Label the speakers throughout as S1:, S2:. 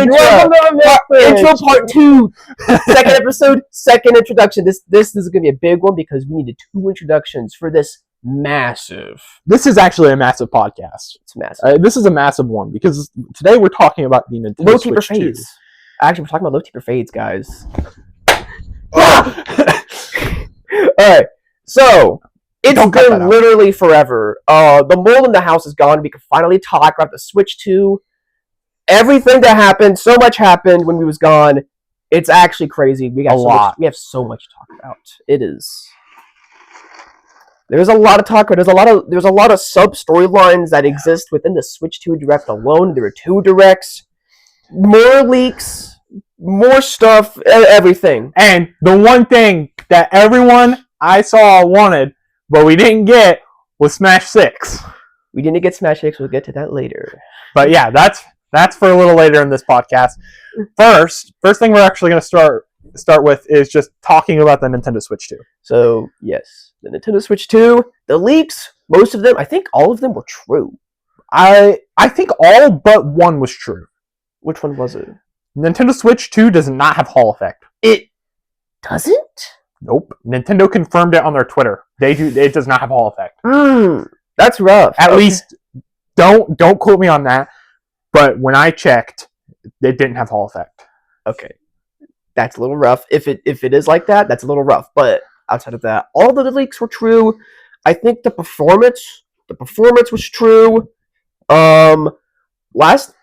S1: Intro part 2. Second episode, second introduction. This is going to be a big one because we needed 2 introductions for this massive.
S2: This is actually a massive podcast.
S1: It's massive.
S2: This is a massive one because today we're talking about the Nintendo
S1: low
S2: Switch 2.
S1: Fades. Actually, we're talking about low taper fades, guys. Alright, so it's been literally forever. The mold in the house is gone. We can finally talk about the Switch 2. Everything that happened, so much happened when we was gone. It's actually crazy. We have so much to talk about. It is. There's a lot of talk about. There's a lot of sub storylines that exist within the Switch 2 Direct alone. There were 2 directs, more leaks, more stuff, everything.
S2: And the one thing that everyone I saw wanted, but we didn't get, was Smash 6.
S1: We didn't get Smash 6. We'll get to that later.
S2: But yeah, that's for a little later in this podcast. First thing we're actually going to start with is just talking about the Nintendo Switch 2.
S1: So, yes, the Nintendo Switch 2, the leaks, most of them, I think all of them were true.
S2: I think all but one was true.
S1: Which one was it?
S2: Nintendo Switch 2 does not have Hall effect.
S1: It doesn't?
S2: Nope. Nintendo confirmed it on their Twitter. It does not have Hall effect.
S1: That's rough.
S2: At least, don't quote me on that. But when I checked, it didn't have Hall effect.
S1: Okay, that's a little rough. If it is like that, that's a little rough. But outside of that, all the leaks were true. I think the performance was true. Last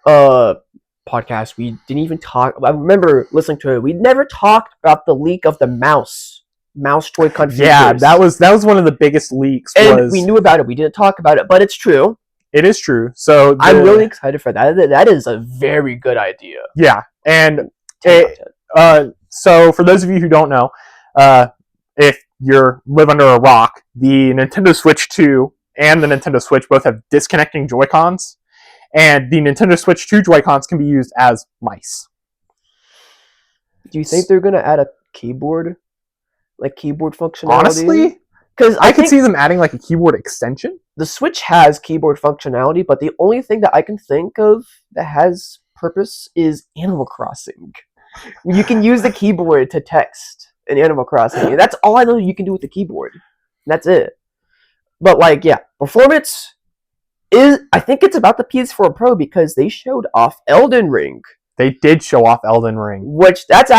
S1: podcast we didn't even talk. I remember listening to it. We never talked about the leak of the mouse Joy-Con features.
S2: Yeah, that was one of the biggest leaks.
S1: And we knew about it. We didn't talk about it, but it's true.
S2: It is true. So
S1: I'm really excited for that. That is a very good idea.
S2: Yeah, and so for those of you who don't know, if you live under a rock, the Nintendo Switch 2 and the Nintendo Switch both have disconnecting Joy-Cons, and the Nintendo Switch 2 Joy-Cons can be used as mice.
S1: Do you think they're going to add a keyboard? Like keyboard functionality?
S2: Honestly, because I could see them adding like a keyboard extension.
S1: The Switch has keyboard functionality, but the only thing that I can think of that has purpose is Animal Crossing. You can use the keyboard to text in Animal Crossing. And that's all I know you can do with the keyboard. That's it. But performance is, I think it's about the PS4 Pro because they showed off Elden Ring.
S2: They did show off Elden Ring.
S1: Which, that's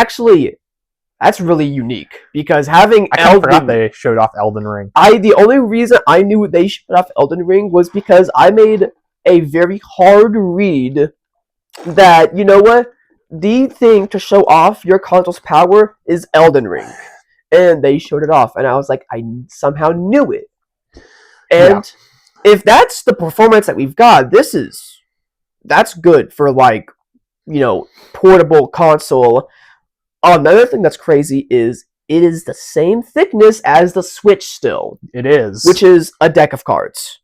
S1: really unique because having
S2: I forgot they showed off Elden Ring.
S1: The only reason I knew they showed off Elden Ring was because I made a very hard read that, you know what, the thing to show off your console's power is Elden Ring. And they showed it off, and I was like, I somehow knew it. And if that's the performance that we've got, that's good for portable console. Another thing that's crazy is it is the same thickness as the Switch still.
S2: It is.
S1: Which is a deck of cards.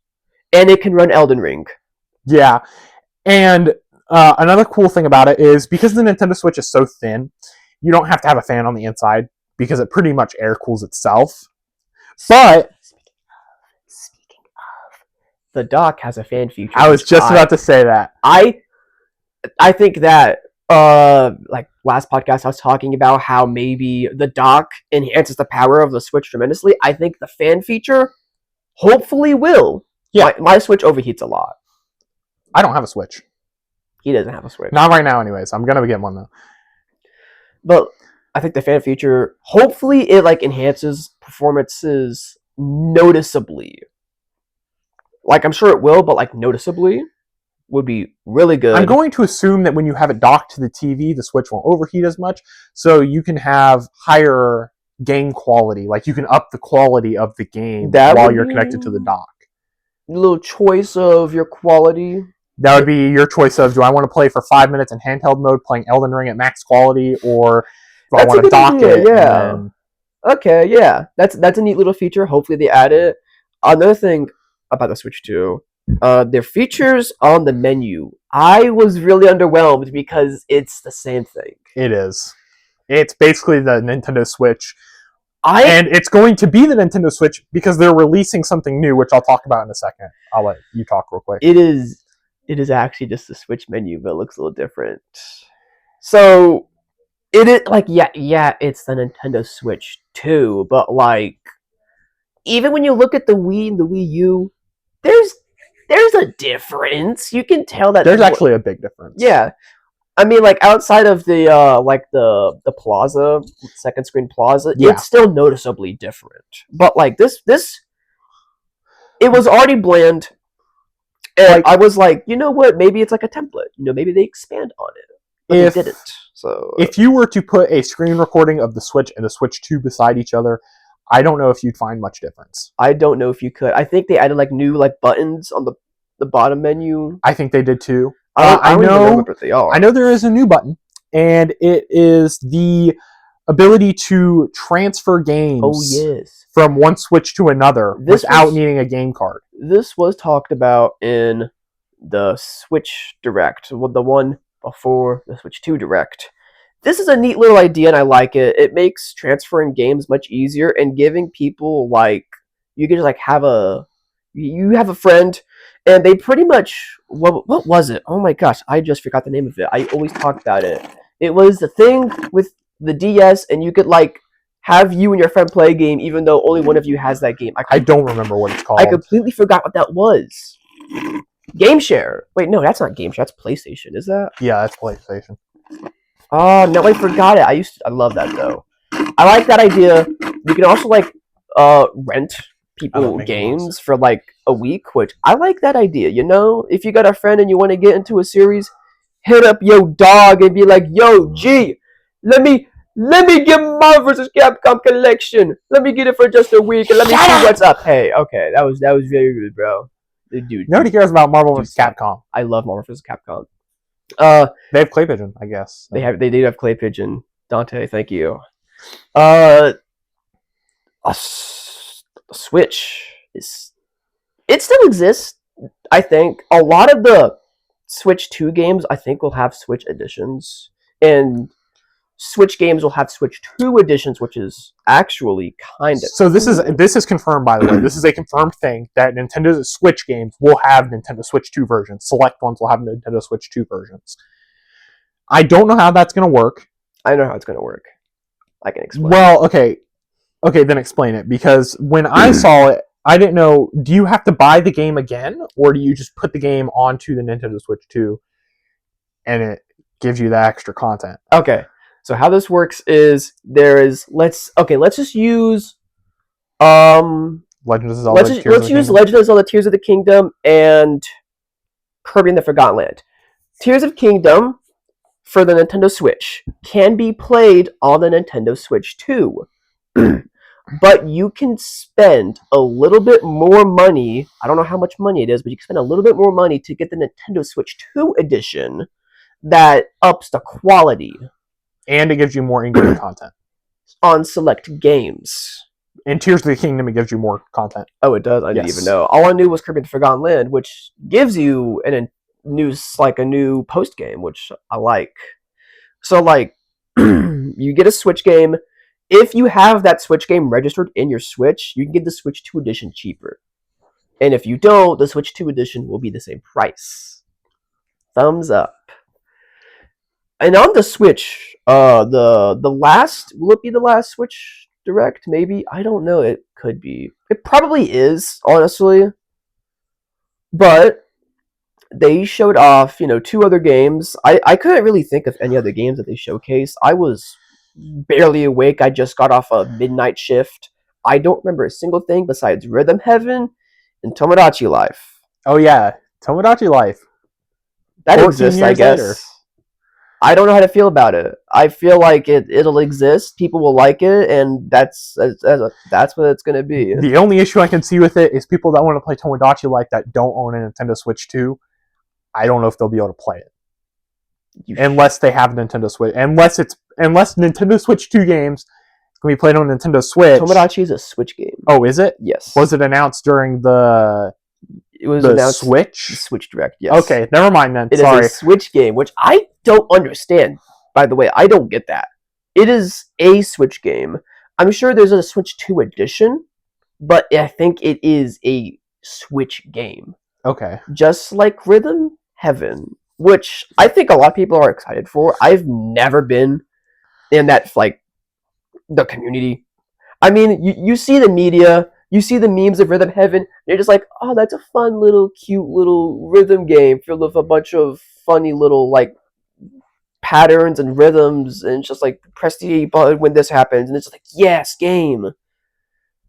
S1: And it can run Elden Ring.
S2: Yeah. And another cool thing about it is because the Nintendo Switch is so thin, you don't have to have a fan on the inside because it pretty much air cools itself. But
S1: speaking of, the dock has a fan feature.
S2: I was just about to say that.
S1: I think that last podcast I was talking about how maybe the dock enhances the power of the Switch tremendously. I think the fan feature hopefully will. Yeah. My Switch overheats a lot.
S2: I don't have a Switch.
S1: He doesn't have a Switch.
S2: Not right now anyways. I'm going to get one though.
S1: But I think the fan feature, hopefully it enhances performances noticeably. I'm sure it will, but noticeably would be really good.
S2: I'm going to assume that when you have it docked to the TV, the Switch won't overheat as much, so you can have higher game quality. You can up the quality of the game while you're connected to the dock.
S1: A little choice of your quality.
S2: That would be your choice of, do I want to play for 5 minutes in handheld mode playing Elden Ring at max quality, or do I want to dock it?
S1: Yeah. Okay, yeah. That's a neat little feature. Hopefully they add it. Another thing about the Switch 2, their features on the menu, I was really underwhelmed because it's the same thing.
S2: It is. It's basically the Nintendo Switch. And it's going to be the Nintendo Switch because they're releasing something new, which I'll talk about in a second. I'll let you talk real quick.
S1: It is actually just the Switch menu, but it looks a little different. So it is like yeah, it's the Nintendo Switch 2, but like even when you look at the Wii and the Wii U, there's a difference. You can tell that
S2: there's actually a big difference.
S1: Yeah. I mean, like outside of the the plaza, second screen plaza, it's still noticeably different. But like this, it was already bland, and like, I was like, you know what? Maybe it's like a template. You know, maybe they expand on it, but they didn't. So
S2: if you were to put a screen recording of the Switch and the Switch 2 beside each other, I don't know if you'd find much difference.
S1: I don't know if you could. I think they added like new like buttons on the bottom menu.
S2: I think they did too.
S1: I don't even know what they are.
S2: I know there is a new button, and it is the ability to transfer games from one Switch to another without needing a game card.
S1: This was talked about in the Switch Direct, the one before the Switch 2 Direct. This is a neat little idea, and I like it. It makes transferring games much easier, and giving people like you can just like have a friend, and they pretty much what was it? Oh my gosh, I just forgot the name of it. I always talk about it. It was the thing with the DS, and you could like have you and your friend play a game, even though only one of you has that game.
S2: I don't remember what it's called.
S1: I completely forgot what that was. Game Share. Wait, no, that's not Game Share. That's PlayStation. Is that?
S2: Yeah, that's PlayStation.
S1: Oh no, I forgot it. I love that though. I like that idea. You can also like rent people games for like a week, which I like that idea. You know, if you got a friend and you want to get into a series, hit up yo dog and be like, yo G, let me get Marvel vs. Capcom collection. Let me get it for just a week and let me see what's up. Hey, okay, that was very good, bro. Dude,
S2: nobody cares about Marvel vs. Capcom.
S1: I love Marvel vs. Capcom.
S2: They have Clay Pigeon, I guess.
S1: They do have Clay Pigeon. Dante, thank you. Switch it still exists. I think a lot of the Switch 2 games I think will have Switch editions, and Switch games will have Switch 2 editions, which is actually kind of
S2: so. This is confirmed, by the way. This is a confirmed thing that Nintendo Switch games will have Nintendo Switch 2 versions. Select ones will have Nintendo Switch 2 versions. I don't know how that's going to work.
S1: I know how it's going to work. I can explain.
S2: Well, okay, then explain it, because when I saw it, I didn't know. Do you have to buy the game again, or do you just put the game onto the Nintendo Switch 2, and it gives you the extra content?
S1: Okay. So how this works is let's just use
S2: Legend of Zelda.
S1: Let's use Legend of Zelda Tears of the Kingdom and Kirby and the Forgotten Land. Tears of Kingdom for the Nintendo Switch can be played on the Nintendo Switch 2. But you can spend a little bit more money. I don't know how much money it is, but you can spend a little bit more money to get the Nintendo Switch 2 edition that ups the quality.
S2: And it gives you more in-game content.
S1: On select games.
S2: In Tears of the Kingdom, it gives you more content.
S1: Oh, it does? I didn't even know. All I knew was Kirby and the Forgotten Land, which gives you a new post-game, which I like. So, like, you get a Switch game. If you have that Switch game registered in your Switch, you can get the Switch 2 edition cheaper. And if you don't, the Switch 2 edition will be the same price. Thumbs up. And on the Switch, will it be the last Switch Direct? Maybe? I don't know. It could be. It probably is, honestly. But they showed off, 2 other games. I couldn't really think of any other games that they showcased. I was barely awake. I just got off a midnight shift. I don't remember a single thing besides Rhythm Heaven and Tomodachi Life.
S2: Oh yeah, Tomodachi Life.
S1: That exists, I guess. Later. I don't know how to feel about it. I feel like it'll exist. People will like it, and that's what it's going to be.
S2: The only issue I can see with it is people that want to play Tomodachi Life that don't own a Nintendo Switch 2. I don't know if they'll be able to play it. Unless they have Nintendo Switch. Unless Nintendo Switch 2 games can be played on Nintendo Switch.
S1: Tomodachi is a Switch game.
S2: Oh, is it?
S1: Yes.
S2: Was it announced during the Switch?
S1: The Switch Direct, yes.
S2: Okay, never mind then.
S1: It is a Switch game, which I don't understand. By the way, I don't get that. It is a Switch game. I'm sure there's a Switch 2 edition, but I think it is a Switch game.
S2: Okay.
S1: Just like Rhythm Heaven. which I think a lot of people are excited for. I've never been in that, like, the community. I mean, you see the media, you see the memes of Rhythm Heaven, and you're just like, oh, that's a fun little, cute little rhythm game filled with a bunch of funny little, like, patterns and rhythms, and it's just like, press the A button when this happens, and it's like, yes, game.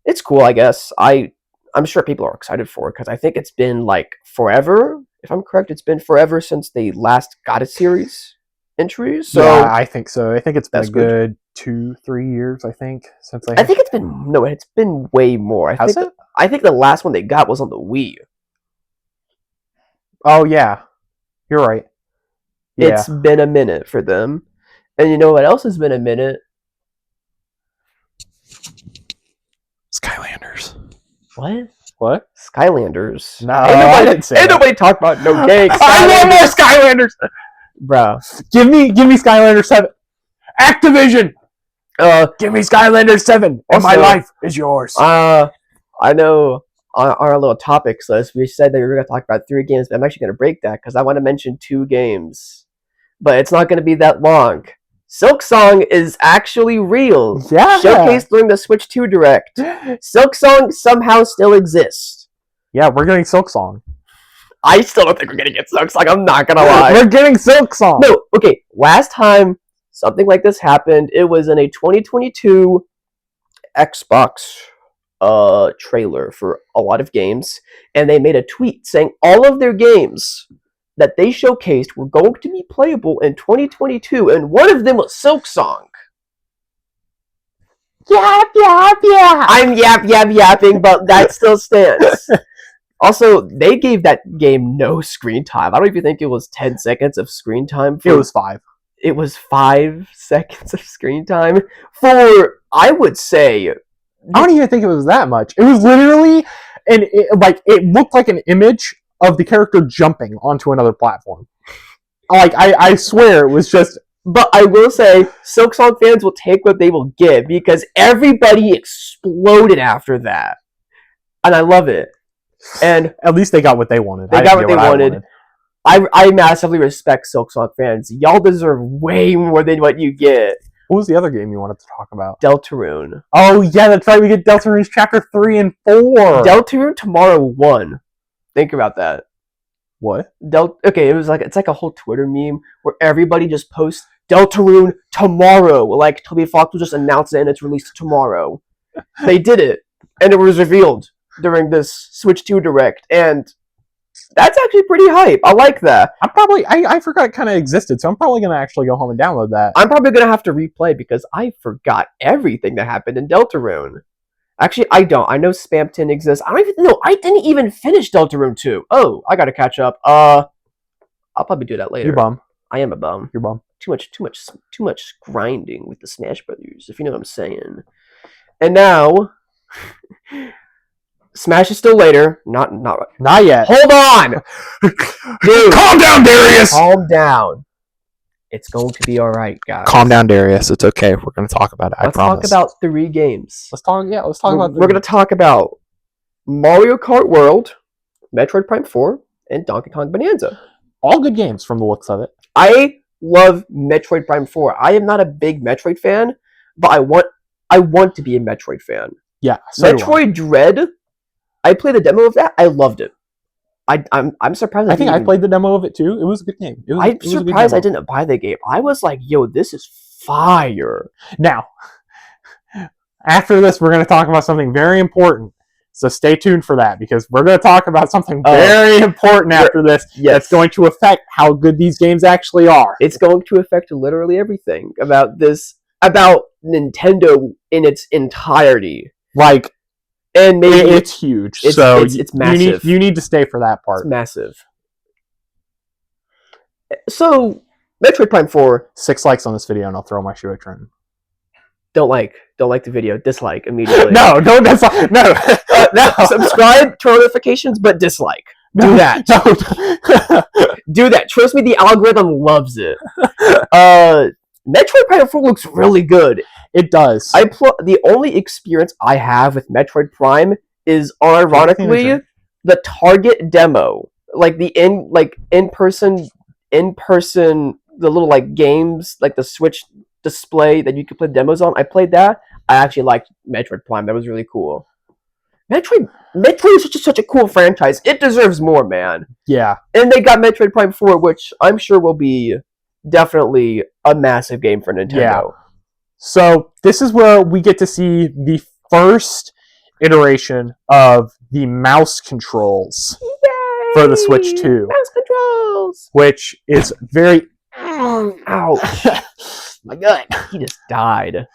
S1: It's cool, I guess. I'm sure people are excited for it, because I think it's been, like, forever. If I'm correct, it's been forever since they last got a series entry. So
S2: yeah, I think so. I think it's been a
S1: good
S2: 2-3 years, I think, since they...
S1: I think it's been way more. I think the last one they got was on the Wii.
S2: Oh, yeah. You're right. Yeah.
S1: It's been a minute for them. And you know what else has been a minute?
S2: Skylanders.
S1: What? Skylanders.
S2: No, I didn't say that.
S1: Ain't nobody talk about no cake.
S2: I want more Skylanders!
S1: Bro.
S2: Give me Skylanders 7. Activision! Give me Skylanders 7, and my life is yours.
S1: I know on our little topics list, we said that we were going to talk about 3 games, but I'm actually going to break that because I want to mention 2 games. But it's not going to be that long. Silksong is actually real.
S2: Yeah.
S1: Showcased during the Switch 2 Direct. Silksong somehow still exists.
S2: Yeah, we're getting Silksong.
S1: I still don't think we're going to get Silksong. I'm not going to lie.
S2: We're getting Silksong.
S1: No, okay. Last time something like this happened, it was in a 2022 Xbox trailer for a lot of games, and they made a tweet saying all of their games that they showcased were going to be playable in 2022, and one of them was Silksong.
S2: Yap.
S1: I'm yapping, but that still stands. Also, they gave that game no screen time. I don't even think it was 10 seconds of screen time.
S2: It was 5.
S1: It was 5 seconds of screen time for, I would say...
S2: I don't even think it was that much. It was literally, it looked like an image of the character jumping onto another platform. Like, I swear it was just...
S1: But I will say, Silksong fans will take what they will get, because everybody exploded after that. And I love it. And
S2: at least they got what they wanted.
S1: They got what they wanted. I massively respect Silksong fans. Y'all deserve way more than what you get.
S2: What was the other game you wanted to talk about?
S1: Deltarune.
S2: Oh, yeah, that's right. We get Deltarune's Chapter 3 and 4.
S1: Deltarune Tomorrow 1. Think about that.
S2: What?
S1: Okay, it's like a whole Twitter meme where everybody just posts Deltarune tomorrow. Like Toby Fox will just announce it and it's released tomorrow. They did it. And it was revealed during this Switch 2 Direct. And that's actually pretty hype. I like that.
S2: I forgot it kind of existed, so I'm probably going to actually go home and download that.
S1: I'm probably going to have to replay because I forgot everything that happened in Deltarune. Actually, I don't. I know Spamton exists. I don't even know. I didn't even finish Deltarune 2. Oh, I got to catch up. I'll probably do that later.
S2: You're bum.
S1: I am a bum.
S2: You're bum.
S1: Too much grinding with the Smash Brothers, if you know what I'm saying. And now... Smash is still later. Not
S2: yet.
S1: Hold on! Dude,
S2: calm down, Darius!
S1: Calm down. It's going to be alright, guys.
S2: Calm down, Darius. It's okay. We're going to talk about it. I promise.
S1: Let's talk about 3 games.
S2: Let's talk about...
S1: We're going to talk about Mario Kart World, Metroid Prime 4, and Donkey Kong Bonanza.
S2: All good games from the looks of it.
S1: I love Metroid Prime 4. I am not a big Metroid fan, but I want to be a Metroid fan.
S2: Yeah. So
S1: Metroid Dread... I played the demo of that. I loved it. I'm surprised.
S2: I think I played the demo of it too. It was a good game.
S1: I'm surprised I didn't buy the game. I was like, yo, this is fire.
S2: Now, after this, we're going to talk about something very important. So stay tuned for that, because we're going to talk about something very important after this that's going to affect how good these games actually are.
S1: It's going to affect literally everything about Nintendo in its entirety.
S2: Like...
S1: And maybe
S2: it's huge.
S1: It's massive.
S2: You need to stay for that part.
S1: It's massive. So, Metroid Prime 4.
S2: 6 likes on this video and I'll throw my shoe at Trenton.
S1: Don't like the video. Dislike immediately.
S2: No, don't dislike. No.
S1: No. Subscribe, turn notifications, but dislike. Do that. Do that. Trust me, the algorithm loves it. Metroid Prime 4 looks really good.
S2: It does.
S1: The only experience I have with Metroid Prime is, unironically, the Target demo, like the in-person in-person, the little like games, like the Switch display that you could play demos on. I played that. I actually liked Metroid Prime. That was really cool. Metroid is such a cool franchise. It deserves more, man.
S2: Yeah.
S1: And they got Metroid Prime 4, which I'm sure will be definitely a massive game for Nintendo.
S2: Yeah. So this is where we get to see the first iteration of the mouse controls.
S1: Yay!
S2: For the Switch 2.
S1: Mouse controls!
S2: Which is very...
S1: Ouch.
S2: My God.
S1: He just died.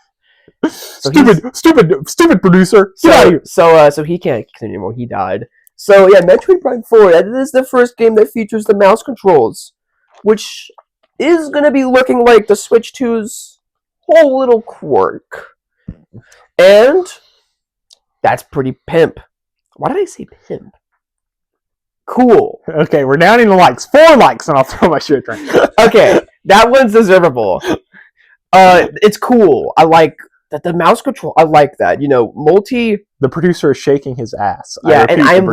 S2: Stupid producer. Get out of here.
S1: So he can't continue anymore. He died. So yeah, Metroid Prime 4. That is the first game that features the mouse controls, which is gonna be looking like the Switch 2's whole little quirk, and that's pretty pimp. Why did I say pimp? Cool.
S2: Okay, we're down in the likes. 4 likes, and I'll throw my shit right.
S1: Okay, that one's deservable. It's cool. I like that the mouse control. I like that. You know,
S2: The producer is shaking his ass.
S1: Yeah, and I'm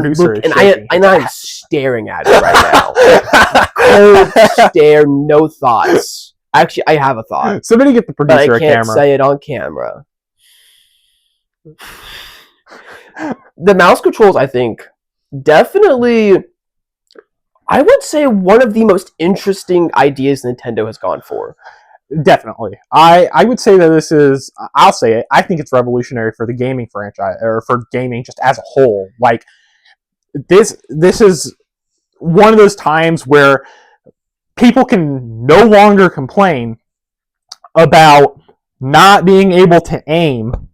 S1: staring at it right now. Cold stare, no thoughts. Actually, I have a thought.
S2: Somebody get the producer a camera.
S1: But I can't say it on camera. The mouse controls, I think, definitely, I would say one of the most interesting ideas Nintendo has gone for.
S2: Definitely. I would say that this is, I'll say it, I think it's revolutionary for the gaming franchise, or for gaming just as a whole. Like, this is one of those times where people can no longer complain about not being able to aim,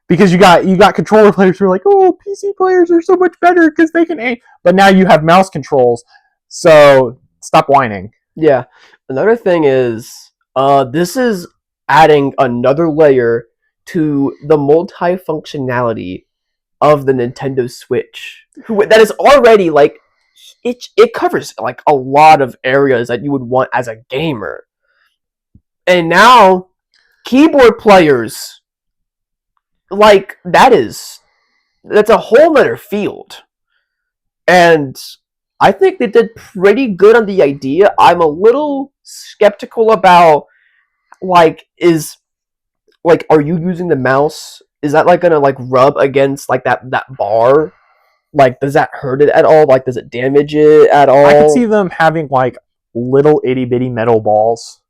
S2: because you got controller players who are like, oh, PC players are so much better because they can aim. But now you have mouse controls, so stop whining.
S1: Yeah. Another thing is, this is adding another layer to the multi-functionality of the Nintendo Switch. That is already, like, it covers, like, a lot of areas that you would want as a gamer. And now, keyboard players, like, that's a whole other field. And I think they did pretty good on the idea. I'm a little skeptical about, like, are you using the mouse? Is that, like, gonna, like, rub against, like, that bar? Like, does that hurt it at all? Like, does it damage it at all?
S2: I could see them having, like, little itty-bitty metal balls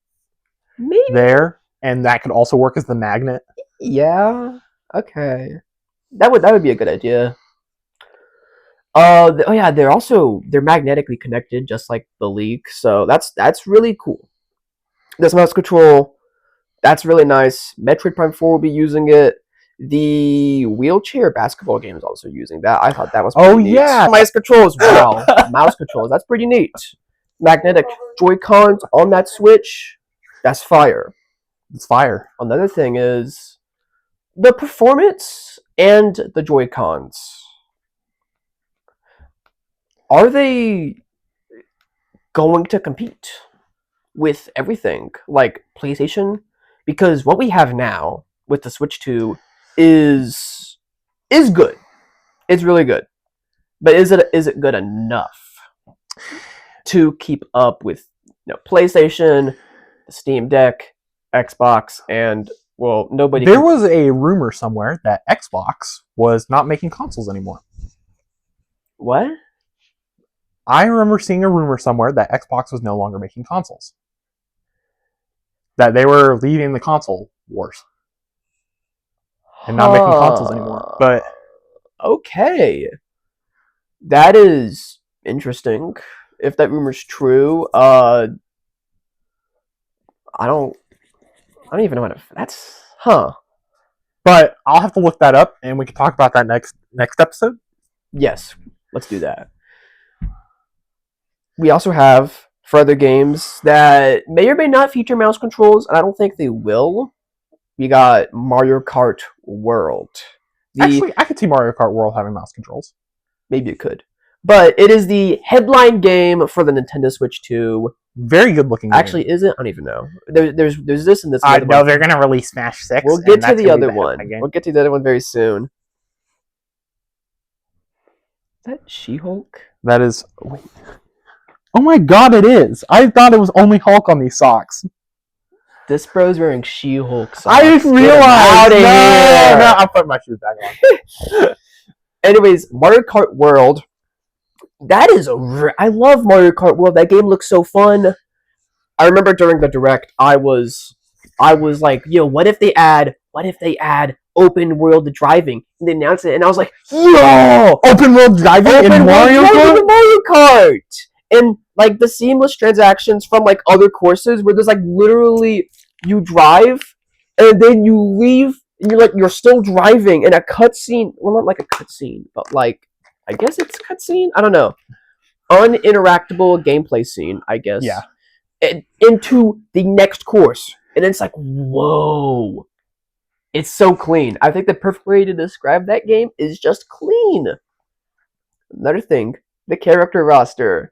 S2: there, and that could also work as the magnet.
S1: Yeah. Okay. That would be a good idea. They're magnetically connected, just like the Leak. So that's really cool. This mouse control, that's really nice. Metroid Prime 4 will be using it. The wheelchair basketball game is also using that. I thought that was pretty neat.
S2: Yeah.
S1: Mouse controls, wow. Mouse controls, that's pretty neat. Magnetic Joy-Cons on that Switch, that's fire.
S2: It's fire.
S1: Another thing is the performance and the Joy-Cons. Are they going to compete with everything like PlayStation? Because what we have now with the Switch 2 is good. It's really good. But is it good enough to keep up with, PlayStation, the Steam Deck, Xbox, and, well, nobody...
S2: There was a rumor somewhere that Xbox was not making consoles anymore.
S1: What?
S2: I remember seeing a rumor somewhere that Xbox was no longer making consoles. That they were leaving the console wars. And not making consoles anymore. But
S1: okay. That is interesting. If that rumor's true, I don't even know that's
S2: But I'll have to look that up, and we can talk about that next episode.
S1: Yes, let's do that. We also have further games that may or may not feature mouse controls, and I don't think they will. We got Mario Kart World.
S2: Actually, I could see Mario Kart World having mouse controls.
S1: Maybe it could. But it is the headline game for the Nintendo Switch 2.
S2: Very good looking game.
S1: Actually, is it? I don't even know. There's this and this.
S2: I know they're going to release Smash 6.
S1: We'll get to the other one. We'll get to the other one very soon. Is that She-Hulk?
S2: That is... Wait. Oh my god, it is! I thought it was only Hulk on these socks.
S1: This bro's wearing She-Hulk socks.
S2: I didn't realize.
S1: Out of here.
S2: No, I'll put my shoes back on.
S1: Anyways, Mario Kart World. That is I love Mario Kart World. That game looks so fun. I remember during the direct, I was like, yo, what if they add open world driving? And they announced it, and I was like, yo,
S2: open world driving in Mario
S1: Kart, and like the seamless transactions from like other courses where there's like literally you drive and then you leave and you're still driving in a cutscene. Well, not like a cutscene, but like I guess it's a cutscene. I don't know. Uninteractable gameplay scene, I guess.
S2: Yeah.
S1: Into the next course, and it's like, whoa, it's so clean. I think the perfect way to describe that game is just clean. Another thing, the character roster.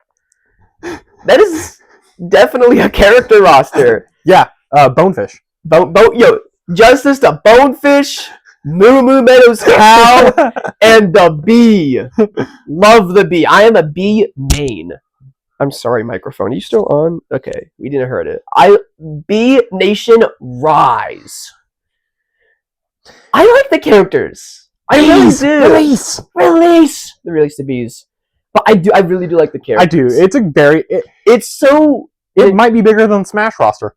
S1: That is definitely a character roster.
S2: Yeah, Bonefish.
S1: Yo, Justice the Bonefish, Moo Moo Meadows Cow, and the Bee. Love the Bee. I am a Bee main. I'm sorry, microphone. Are you still on? Okay, we didn't heard it. Bee Nation Rise. I like the characters. I really do.
S2: Release.
S1: They release the bees. But I really do like the characters.
S2: I do. It's a very. It might be bigger than Smash roster.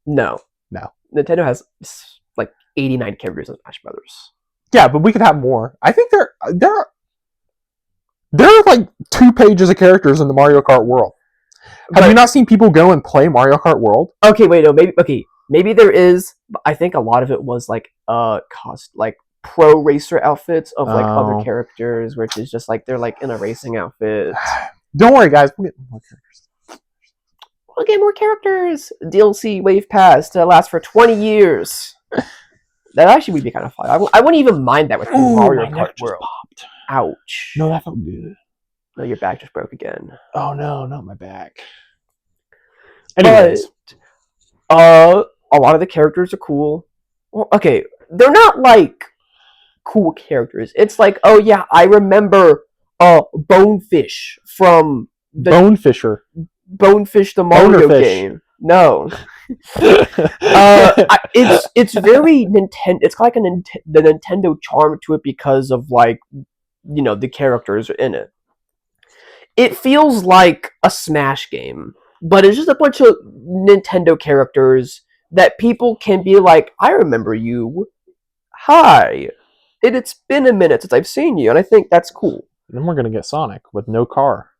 S1: No. Nintendo has like 89 characters in Smash Brothers.
S2: Yeah, but we could have more. I think there are like 2 pages of characters in the Mario Kart world. Have you not seen people go and play Mario Kart World?
S1: Okay, wait, no, maybe there is. But I think a lot of it was like like pro racer outfits of like other characters, which is just like they're like in a racing outfit.
S2: Don't worry, guys, we'll get more characters.
S1: We'll get more characters. DLC Wave Pass to last for 20 years. That actually would be kind of fun. I wouldn't even mind that with Mario Kart World.
S2: Popped.
S1: Ouch.
S2: No, that felt good.
S1: No, your back just broke again.
S2: Oh no, not my back. Anyways.
S1: But, a lot of the characters are cool. Well, okay, they're not like cool characters. It's like, oh yeah, I remember Bonefish from the Bonefish the Mario game. No. It's very Nintendo. It's like the Nintendo charm to it because of like, you know, the characters in it. It feels like a Smash game, but it's just a bunch of Nintendo characters that people can be like, I remember you. Hi. It's been a minute since I've seen you, and I think that's cool.
S2: Then we're gonna get Sonic with no car.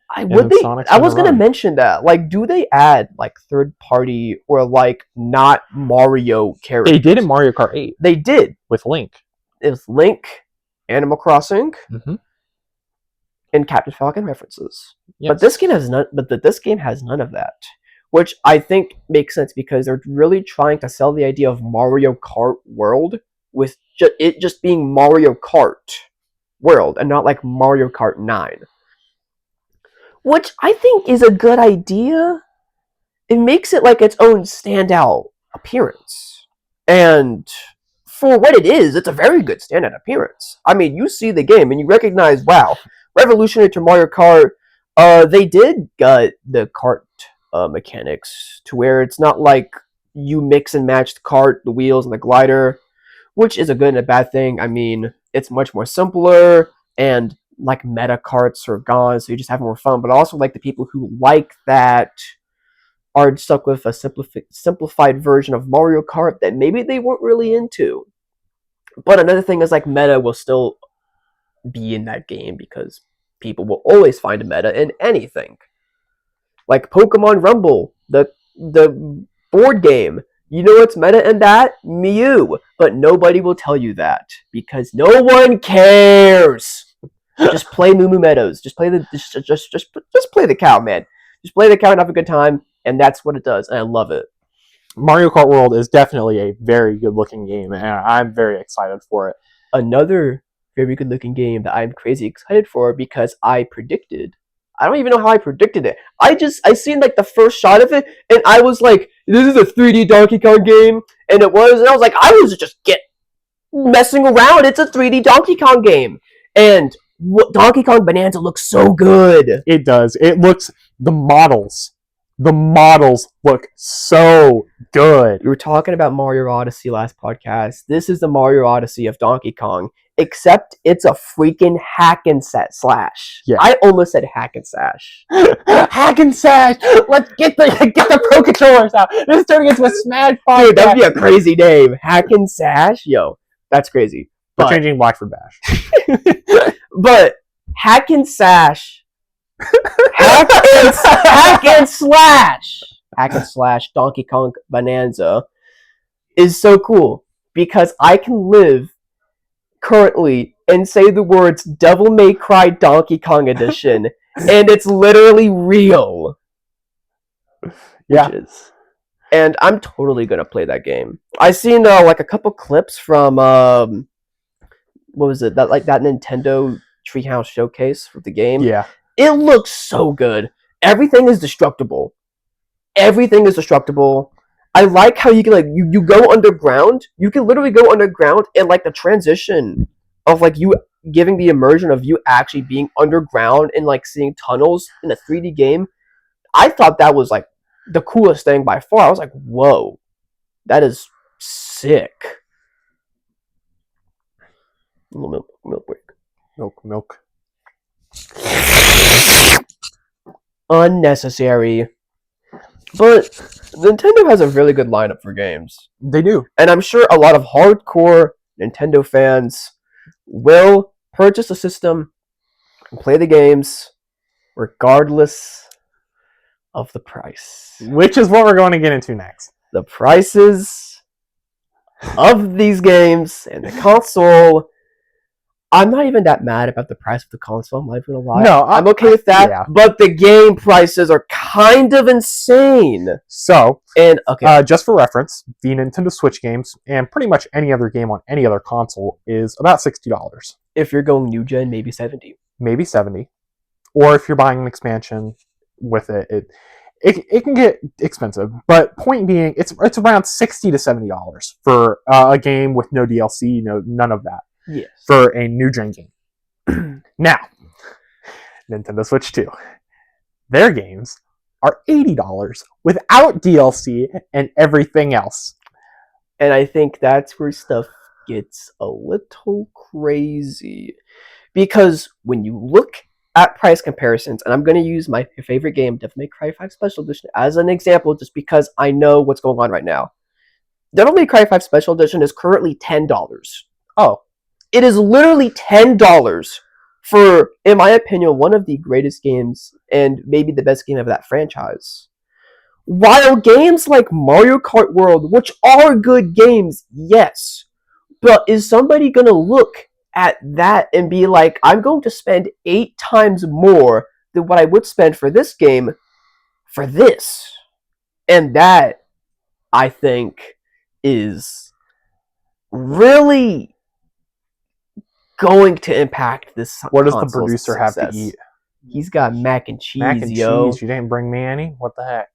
S1: I was gonna mention that. Like, do they add like third party or like not Mario characters?
S2: They did in Mario Kart 8.
S1: They did
S2: with Link.
S1: It was Link, Animal Crossing, and Captain Falcon references. Yes. But this game has none. But this game has none of that, which I think makes sense because they're really trying to sell the idea of Mario Kart World with it just being Mario Kart World and not like Mario Kart 9. Which I think is a good idea. It makes it like its own standout appearance. And for what it is, it's a very good standout appearance. I mean, you see the game and you recognize, wow, revolutionary to Mario Kart. They did gut the kart mechanics to where it's not like you mix and match the kart, the wheels, and the glider, which is a good and a bad thing. I mean, it's much more simpler and like meta carts are gone, so you just have more fun. But also like the people who like that are stuck with a simplified version of Mario Kart that maybe they weren't really into. But another thing is like meta will still be in that game because people will always find a meta in anything. Like Pokemon Rumble, the board game. You know what's meta in that? Mew. But nobody will tell you that because no one cares. Just play Moo Moo Meadows. Just play just play the cow, man. Just play the cow and have a good time, and that's what it does, and I love it.
S2: Mario Kart World is definitely a very good-looking game, and I'm very excited for it.
S1: Another very good-looking game that I'm crazy excited for because I don't even know how I predicted it. I seen like the first shot of it, and I was like, this is a 3D Donkey Kong game, and it was, and I was like, I was just messing around. It's a 3D Donkey Kong game. And Donkey Kong Bonanza looks so good.
S2: It does. It looks, the models look so good.
S1: We were talking about Mario Odyssey last podcast. This is the Mario Odyssey of Donkey Kong, except it's a freaking hack and slash.
S2: Yeah.
S1: I almost said hack and slash.
S2: Hack and slash. Let's get the Pro Controllers out. This is turning into a Smash podcast.
S1: Dude, that'd be a crazy name. Hack and slash? Yo, that's crazy.
S2: We're changing Black for Bash.
S1: But hack and slash. Hack and slash Donkey Kong Bonanza is so cool because I can live currently and say the words Devil May Cry Donkey Kong Edition and it's literally real.
S2: Yeah.
S1: And I'm totally gonna play that game. I seen like a couple clips from what was it, that Nintendo Treehouse showcase for the game.
S2: Yeah.
S1: It looks so good. Everything is destructible. I like how you can you go underground. You can literally go underground and the transition of you giving the immersion of you actually being underground and seeing tunnels in a 3D game. I thought that was the coolest thing by far. I was like, whoa, that is sick. A little milk break.
S2: Milk.
S1: Unnecessary. But Nintendo has a really good lineup for games.
S2: They do.
S1: And I'm sure a lot of hardcore Nintendo fans will purchase a system and play the games regardless of the price.
S2: Which is what we're going to get into next.
S1: The prices of these games and the console. I'm not even that mad about the price of the console. I'm not even gonna lie.
S2: No,
S1: I'm okay with that. Yeah. But the game prices are kind of insane.
S2: So,
S1: and
S2: just for reference, the Nintendo Switch games and pretty much any other game on any other console is about $60.
S1: If you're going new gen, maybe $70.
S2: Maybe $70. Or if you're buying an expansion with it can get expensive. But point being, it's around $60 to $70 for a game with no DLC, none of that.
S1: Yes.
S2: For a new gen game. Now, Nintendo Switch 2. Their games are $80 without DLC and everything else.
S1: And I think that's where stuff gets a little crazy. Because when you look at price comparisons, and I'm going to use my favorite game, Devil May Cry 5 Special Edition, as an example, just because I know what's going on right now. Devil May Cry 5 Special Edition is currently $10.
S2: Oh.
S1: It is literally $10 for, in my opinion, one of the greatest games and maybe the best game of that franchise. While games like Mario Kart World, which are good games, yes, but is somebody going to look at that and be like, I'm going to spend 8 times more than what I would spend for this game for this? And that, I think, is really going to impact this.
S2: What does the producer success have to eat?
S1: He's got mac and cheese,
S2: mac and cheese. You didn't bring me any? What the heck?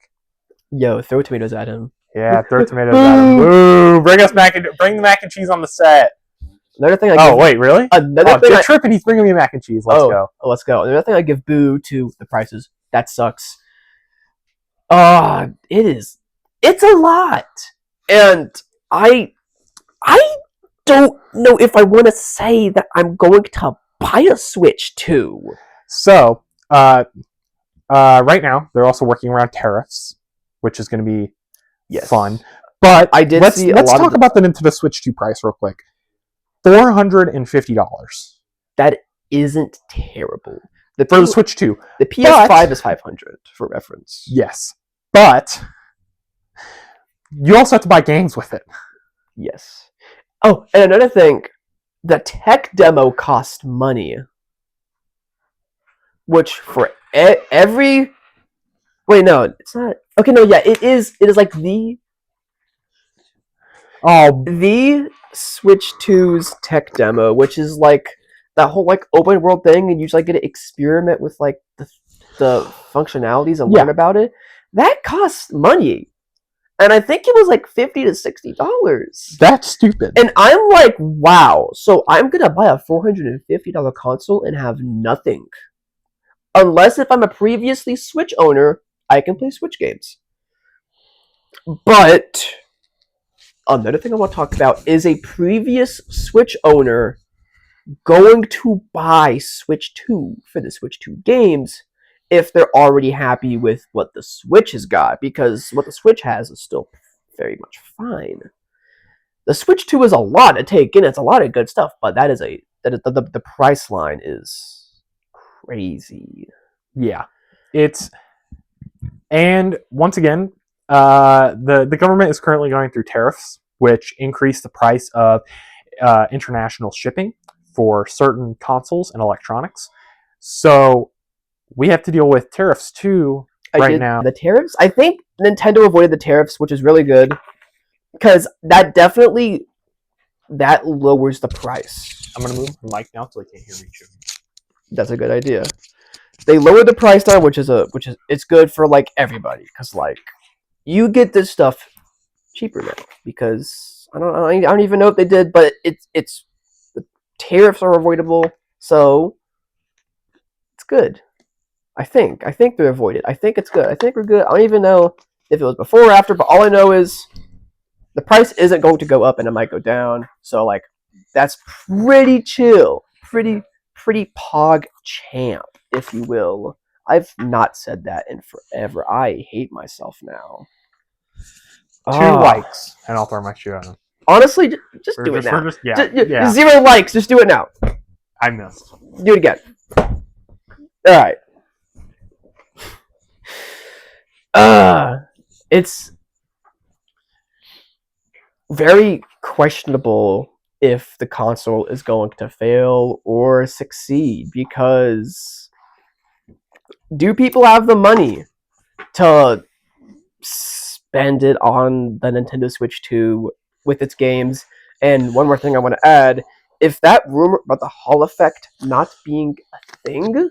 S1: Yo, throw tomatoes at him.
S2: Yeah, throw tomatoes at him. Woo! Bring the mac and cheese on the set.
S1: Another thing.
S2: Wait, really?
S1: Another thing.
S2: Tripping. He's bringing me mac and cheese. Let's go.
S1: Let's go. Another thing I give boo to the prices. That sucks. It's a lot, and I don't know if I want to say that I'm going to buy a Switch 2.
S2: So, right now they're also working around tariffs, which is going to be fun. But let's talk about the Nintendo Switch 2 price real quick. $450.
S1: That isn't terrible.
S2: For the Switch 2.
S1: The PS5 is $500 for reference.
S2: Yes, but you also have to buy games with it.
S1: Yes. Oh, and another thing, the tech demo cost money, which for every... Wait, no, it's not... Okay, no, yeah, it is like the Switch 2's tech demo, which is like that whole open world thing, and you just get to experiment with the functionalities and learn about it. That costs money. And I think it was like $50 to $60.
S2: That's stupid.
S1: And I'm like, wow. So I'm gonna buy a $450 console and have nothing. Unless if I'm a previously Switch owner, I can play Switch games. But another thing I want to talk about is a previous Switch owner going to buy Switch 2 for the Switch 2 games if they're already happy with what the Switch has got, because what the Switch has is still very much fine. The Switch 2 is a lot to take in. It's a lot of good stuff, but the price line is crazy.
S2: Yeah. And once again, the government is currently going through tariffs, which increase the price of international shipping for certain consoles and electronics. So we have to deal with tariffs too now.
S1: The tariffs? I think Nintendo avoided the tariffs, which is really good, because that lowers the price.
S2: I'm going to move the mic now so they can't hear me chew.
S1: That's a good idea. They lowered the price down, which is it's good for like everybody, because like you get this stuff cheaper now, because I don't even know if they did, but it's the tariffs are avoidable, so it's good. I think they're avoided. I think it's good. I think we're good. I don't even know if it was before or after, but all I know is the price isn't going to go up and it might go down. So like that's pretty chill, pretty pog champ, if you will. I've not said that in forever. I hate myself now.
S2: 2 likes, and I'll throw my shoe at him.
S1: Honestly, just do it now.
S2: Yeah.
S1: 0 likes, just do it now.
S2: I missed.
S1: Do it again. Alright. It's very questionable if the console is going to fail or succeed, because do people have the money to spend it on the Nintendo Switch 2 with its games? And one more thing I want to add, if that rumor about the Hall effect not being a thing,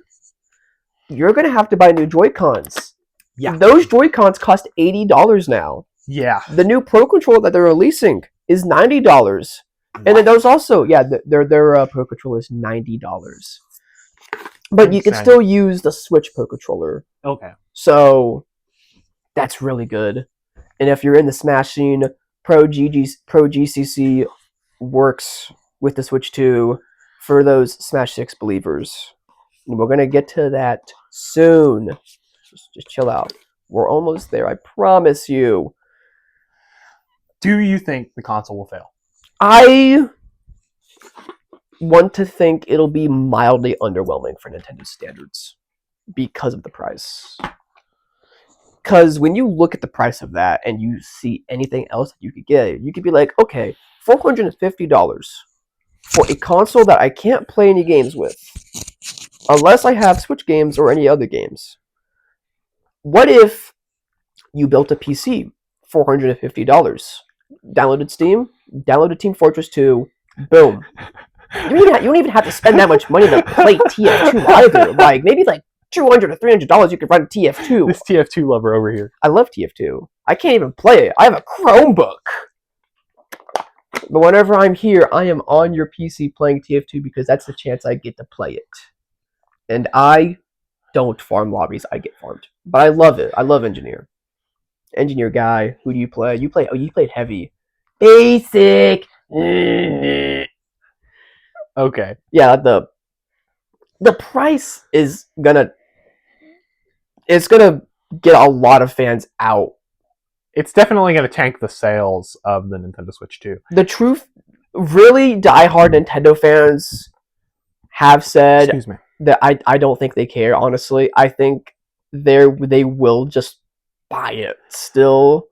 S1: you're going to have to buy new Joy-Cons. Yeah. Those Joy-Cons cost $80 now.
S2: Yeah.
S1: The new Pro Controller that they're releasing is $90. What? And then those also, their Pro Controller is $90. But you can still use the Switch Pro Controller.
S2: Okay.
S1: So that's really good. And if you're in the Smash scene, Pro GCC works with the Switch 2 for those Smash 6 believers. And we're going to get to that soon. Just chill out. We're almost there, I promise you.
S2: Do you think the console will fail?
S1: I want to think it'll be mildly underwhelming for Nintendo standards because of the price. Because when you look at the price of that and you see anything else that you could get, you could be like, okay, $450 for a console that I can't play any games with unless I have Switch games or any other games. What if you built a PC, $450, downloaded Steam, downloaded Team Fortress 2, boom. You don't even have to spend that much money to play TF2 either. Like maybe like $200 or $300 you could run TF2.
S2: This TF2 lover over here.
S1: I love TF2. I can't even play it. I have a Chromebook. But whenever I'm here, I am on your PC playing TF2 because that's the chance I get to play it. And I don't farm lobbies. I get farmed. But I love it. I love Engineer. Engineer guy. Who do you play? You played heavy. Basic.
S2: Okay.
S1: Yeah, the price is gonna get a lot of fans out.
S2: It's definitely gonna tank the sales of the Nintendo Switch 2.
S1: The truth, really diehard Nintendo fans have said that I don't think they care, honestly. I think they will just buy it still,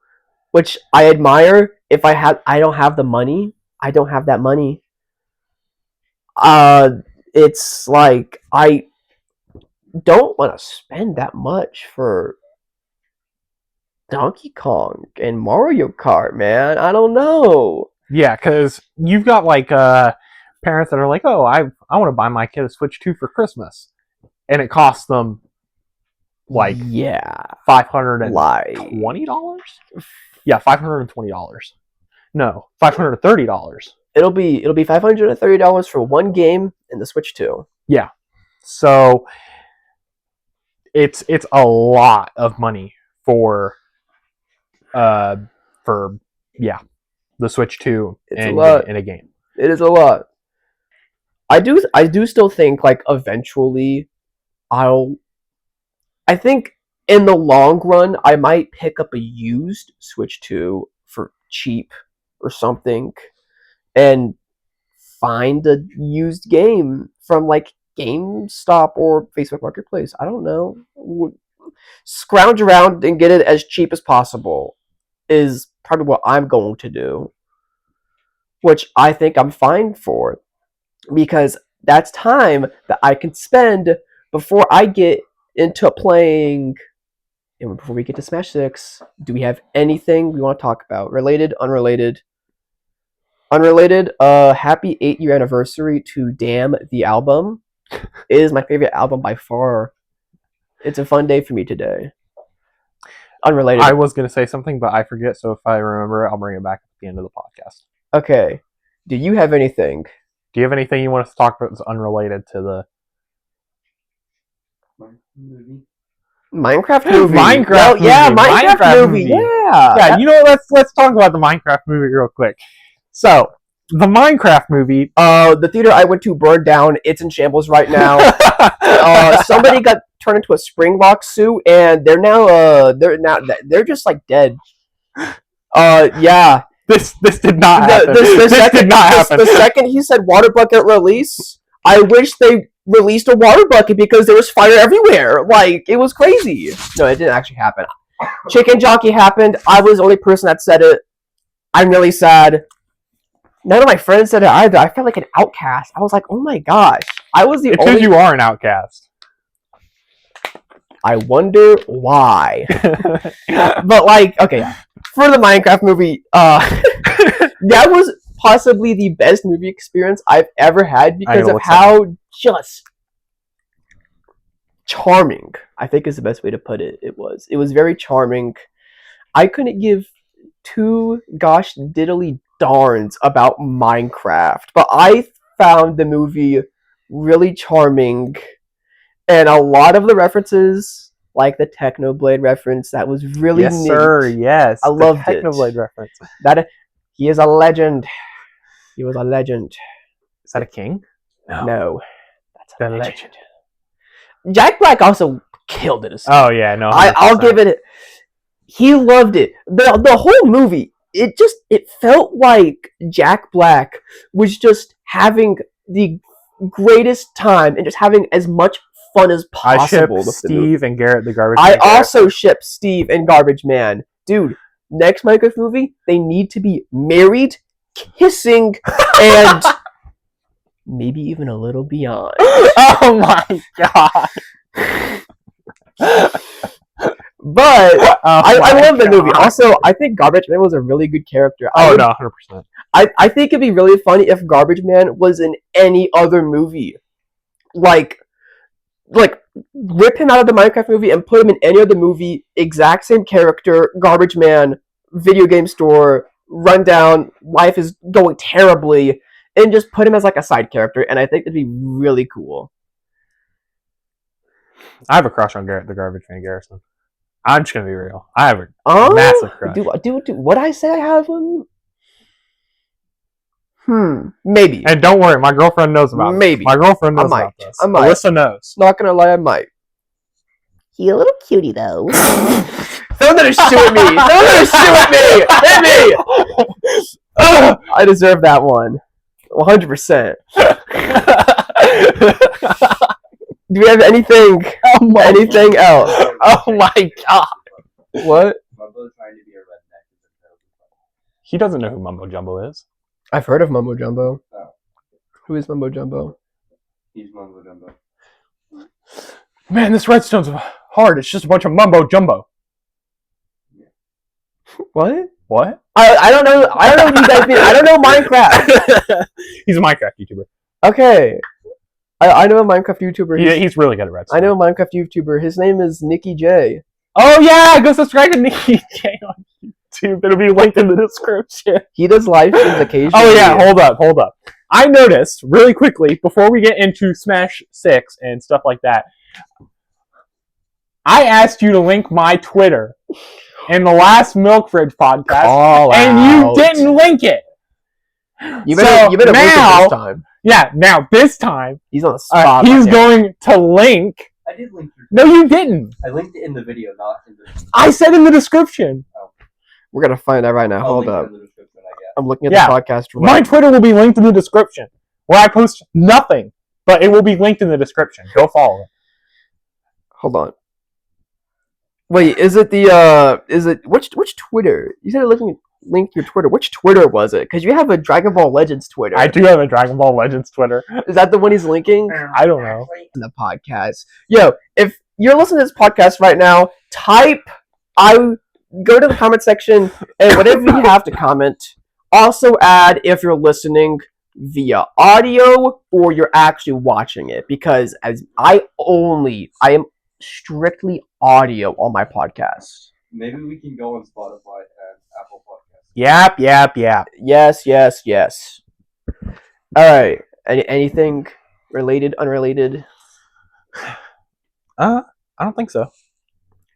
S1: which I admire. If I don't have the money. I don't have that money. It's like I don't want to spend that much for Donkey Kong and Mario Kart, man. I don't know.
S2: Yeah, because you've got like parents that are like, oh, I want to buy my kid a Switch 2 for Christmas, and it costs them like $520. Yeah, $520. No, $530.
S1: It'll be $530 for one game in the Switch 2.
S2: Yeah. So it's a lot of money for the Switch 2
S1: It's a lot
S2: in a game.
S1: It is a lot. I do still think like eventually I think in the long run I might pick up a used Switch 2 for cheap or something and find a used game from like GameStop or Facebook Marketplace. I don't know. Scrounge around and get it as cheap as possible is probably what I'm going to do, which I think I'm fine for because that's time that I can spend before I get into playing. And before we get to Smash 6, do we have anything we want to talk about? Related, unrelated? Unrelated, happy 8-year anniversary to Damn the Album. It is my favorite album by far. It's a fun day for me today. Unrelated.
S2: I was going to say something, but I forget, so if I remember it, I'll bring it back at the end of the podcast.
S1: Okay. Do you have anything?
S2: Do you have anything you want us to talk about that's unrelated to the
S1: Minecraft movie?
S2: Minecraft movie.
S1: Yeah, Minecraft movie. Yeah.
S2: Yeah, you know what? Let's talk about the Minecraft movie real quick. So, the Minecraft movie.
S1: The theater I went to burned down. It's in shambles right now. Somebody got turned into a Springbok suit, and they're just like dead. Yeah.
S2: This did not happen. This did not happen.
S1: The second he said water bucket release, I wish they released a water bucket because there was fire everywhere. Like, it was crazy. No, it didn't actually happen. Chicken Jockey happened. I was the only person that said it. I'm really sad. None of my friends said it either. I felt like an outcast. I was like, oh my gosh. I was the only...
S2: Because you are an outcast.
S1: I wonder why. But, like, okay, for the Minecraft movie, that was possibly the best movie experience I've ever had because of how just charming, I think is the best way to put it. It was very charming. I couldn't give two gosh diddly darns about Minecraft, but I found the movie really charming, and a lot of the references, like the Technoblade reference, that was really
S2: yes,
S1: neat.
S2: Sir, yes,
S1: I loved
S2: the Technoblade reference.
S1: That he is a legend. He was a legend.
S2: Is that a king?
S1: No,
S2: that's a legend.
S1: Jack Black also killed it.
S2: Oh yeah, no,
S1: I'll give it. He loved it. The whole movie. It felt like Jack Black was just having the greatest time and just having as much fun as possible.
S2: I ship Steve and Garrett the Garbage
S1: Man. I also ship Steve and Garbage Man. Dude, next Minecraft movie, they need to be married, kissing, and maybe even a little beyond.
S2: Oh my god.
S1: But I love the movie. Also, I think Garbage Man was a really good character.
S2: Oh, no, 100%.
S1: I think it'd be really funny if Garbage Man was in any other movie. Like rip him out of the Minecraft movie and put him in any other movie, exact same character, Garbage Man, video game store, rundown, life is going terribly, and just put him as like a side character, and I think it'd be really cool.
S2: I have a crush on Garrett the Garbage Man Garrison. I'm just gonna be real. I have a massive crush.
S1: Do what I say I have him? Maybe.
S2: And don't worry, my girlfriend knows about
S1: Maybe.
S2: this. My girlfriend knows about this.
S1: I might.
S2: Alyssa knows.
S1: Not gonna lie, I might.
S3: He a little cutie though.
S1: Someone shoot at me! Someone shoot at me! Hit me! I deserve that one. 100%. Do we have anything? Anything else?
S2: Oh my god!
S1: What?
S4: Mumbo's trying to be a redneck.
S2: He doesn't know who Mumbo Jumbo is.
S1: I've heard of Mumbo Jumbo.
S4: Oh.
S1: Who is Mumbo Jumbo?
S4: He's Mumbo Jumbo.
S2: Man, this redstone's hard. It's just a bunch of Mumbo Jumbo.
S1: What?
S2: What?
S1: I don't know. I don't know what you guys mean. I don't know Minecraft.
S2: He's a Minecraft YouTuber.
S1: Okay. I know a Minecraft YouTuber.
S2: He's really good at redstone.
S1: I know a Minecraft YouTuber. His name is Nicky J.
S2: Oh yeah, go subscribe to Nicky J on YouTube. It'll be linked in the description.
S1: He does live streams occasionally.
S2: Oh yeah, hold up. I noticed really quickly before we get into Smash 6 and stuff like that. I asked you to link my Twitter in the last Milk Fridge podcast, and you didn't link it.
S1: You better link it this time.
S2: Yeah, now this time
S1: he's on the spot.
S2: He's going to link.
S4: I did link your
S2: No, you didn't.
S4: I linked it in the video, not in the.
S2: I said in the description.
S4: Oh.
S1: We're gonna find that right now.
S4: I'll
S1: Hold
S4: link it
S1: up.
S4: in the description, I guess.
S1: I'm looking at the podcast.
S2: My Twitter will be linked in the description, where I post nothing, but it will be linked in the description. Go follow it.
S1: Hold on. Wait, is it which Twitter? You said link your Twitter. Which Twitter was it? Because you have a Dragon Ball Legends Twitter.
S2: I do have a Dragon Ball Legends Twitter.
S1: Is that the one he's linking?
S2: I don't know.
S1: In the podcast. Yo, if you're listening to this podcast right now, go to the comment section and whatever you have to comment. Also add if you're listening via audio or you're actually watching it, because as I am strictly audio on my podcast.
S4: Maybe we can go on Spotify and Apple Podcasts.
S2: Yap.
S1: Yes. All right. Anything related, unrelated?
S2: I don't think so.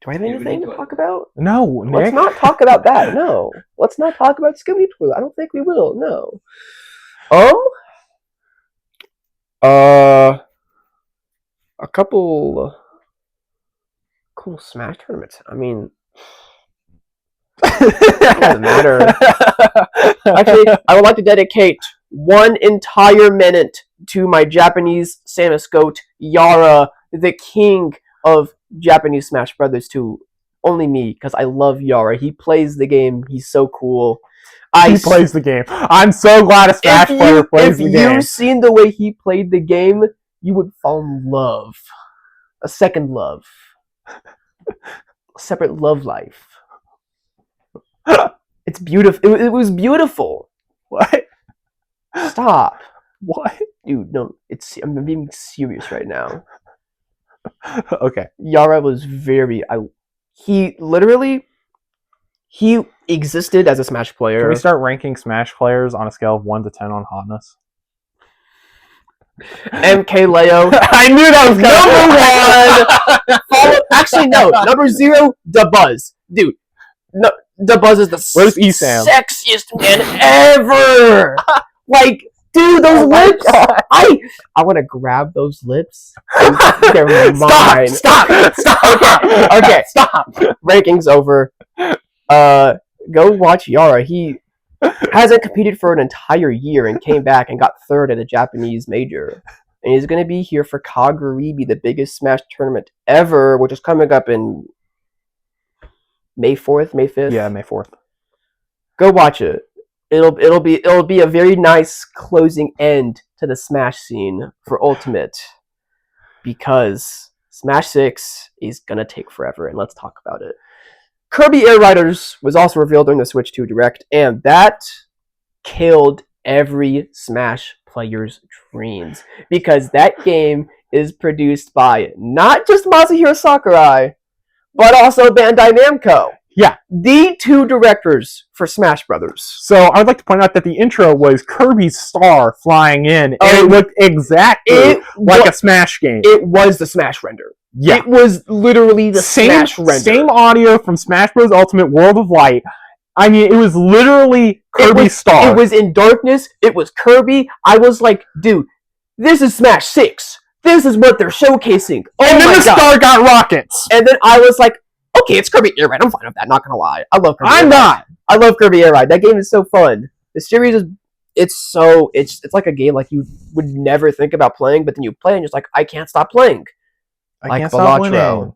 S1: Do I have anything to talk about?
S2: No, Nick.
S1: Let's not talk about that. No. Let's not talk about Scooby Doo. I don't think we will. No. A couple cool Smash tournaments. I mean, it doesn't matter. Actually, I would like to dedicate 1 entire minute to my Japanese Samus goat, Yara, the king of Japanese Smash Brothers, to only me, because I love Yara. He plays the game. He's so cool.
S2: He plays the game. I'm so glad a Smash player plays the game.
S1: If you've seen the way he played the game, you would fall in love. A second love. A separate love life. It's beautiful. It was beautiful.
S2: What?
S1: Stop.
S2: What?
S1: Dude, no. I'm being serious right now.
S2: Okay.
S1: Yara was he existed as a Smash player.
S2: Can we start ranking Smash players on a scale of 1 to 10 on hotness?
S1: MK Leo.
S2: I knew that was
S1: number 1. Actually, no. Number 0, Da Buzz. Dude, no, Da Buzz is the
S2: Where's Esam?
S1: Sexiest man ever. Like, dude, those lips. I want to grab those lips. They're mine.
S2: Stop.
S1: Okay. Stop. Rankings over. Go watch Yara. He hasn't competed for an entire year and came back and got 3rd at a Japanese major. And he's going to be here for Kaguribi, the biggest Smash tournament ever, which is coming up in May 4th, May 5th.
S2: Yeah, May 4th.
S1: Go watch it. It'll be a very nice closing end to the Smash scene for Ultimate, because Smash 6 is going to take forever, and let's talk about it. Kirby Air Riders was also revealed during the Switch 2 Direct, and that killed every Smash player's dreams, because that game is produced by not just Masahiro Sakurai, but also Bandai Namco.
S2: Yeah.
S1: The 2 directors for Smash Brothers.
S2: So I would like to point out that the intro was Kirby's star flying in, and it looked exactly like a Smash game.
S1: It was the Smash render.
S2: Yeah.
S1: It was literally the Smash render.
S2: Same audio from Smash Bros. Ultimate World of Light. I mean, it was literally Kirby's star.
S1: It was in darkness. It was Kirby. I was like, dude, this is Smash 6. This is what they're showcasing. Oh
S2: and then
S1: my
S2: the
S1: God.
S2: star got rockets.
S1: And then I was like, okay, it's Kirby Air Ride. I'm fine with that. Not gonna lie. I love Kirby Air Ride.
S2: not.
S1: I love Kirby Air Ride. That game is so fun. The series is it's like a game like you would never think about playing, but then you play and you're just like, I can't stop playing.
S2: I can't stop winning.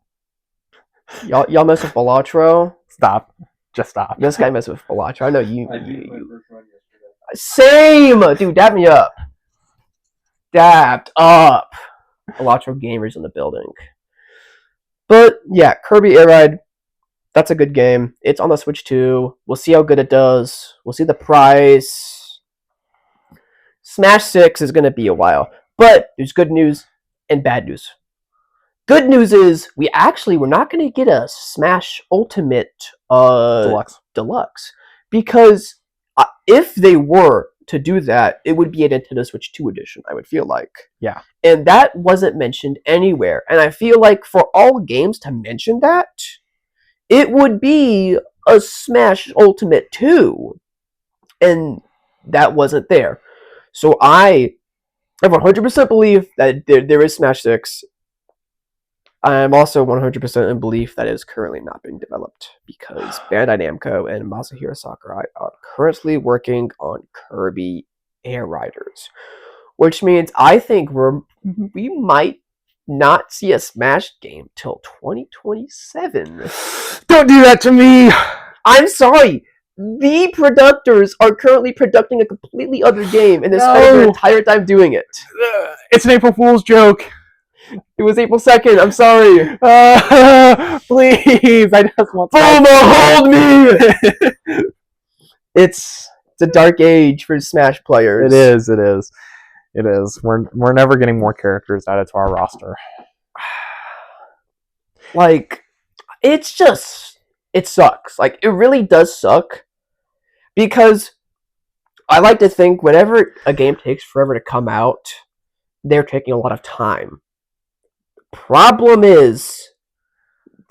S1: Y'all mess with Balatro.
S2: Stop. Just stop.
S1: This guy mess with Balatro. I know you.
S4: I did my first run yesterday.
S1: Same, dude. Dab me up. Dabbed up. Balatro gamers in the building. But yeah, Kirby Air Ride. That's a good game. It's on the Switch 2. We'll see how good it does. We'll see the price. Smash 6 is going to be a while. But there's good news and bad news. Good news is we're not going to get a Smash Ultimate Deluxe. Because if they were to do that, it would be a Nintendo Switch 2 edition, I would feel like.
S2: Yeah.
S1: And that wasn't mentioned anywhere. And I feel like for all games to mention that, it would be a Smash Ultimate 2. And that wasn't there. So I 100% believe that there is Smash 6. I'm also 100% in belief that it is currently not being developed because Bandai Namco and Masahiro Sakurai are currently working on Kirby Air Riders, which means I think we might not see a Smash game till 2027.
S2: Don't do that to me!
S1: I'm sorry. The producers are currently producing a completely other game, and they're spending their entire time doing it.
S2: It's an April Fool's joke.
S1: It was April 2nd. I'm sorry.
S2: Please, I just want
S1: hold me. It's a dark age for Smash players.
S2: It is. We're never getting more characters added to our roster.
S1: Like, it sucks. Like, it really does suck. Because I like to think whenever a game takes forever to come out, they're taking a lot of time. Problem is,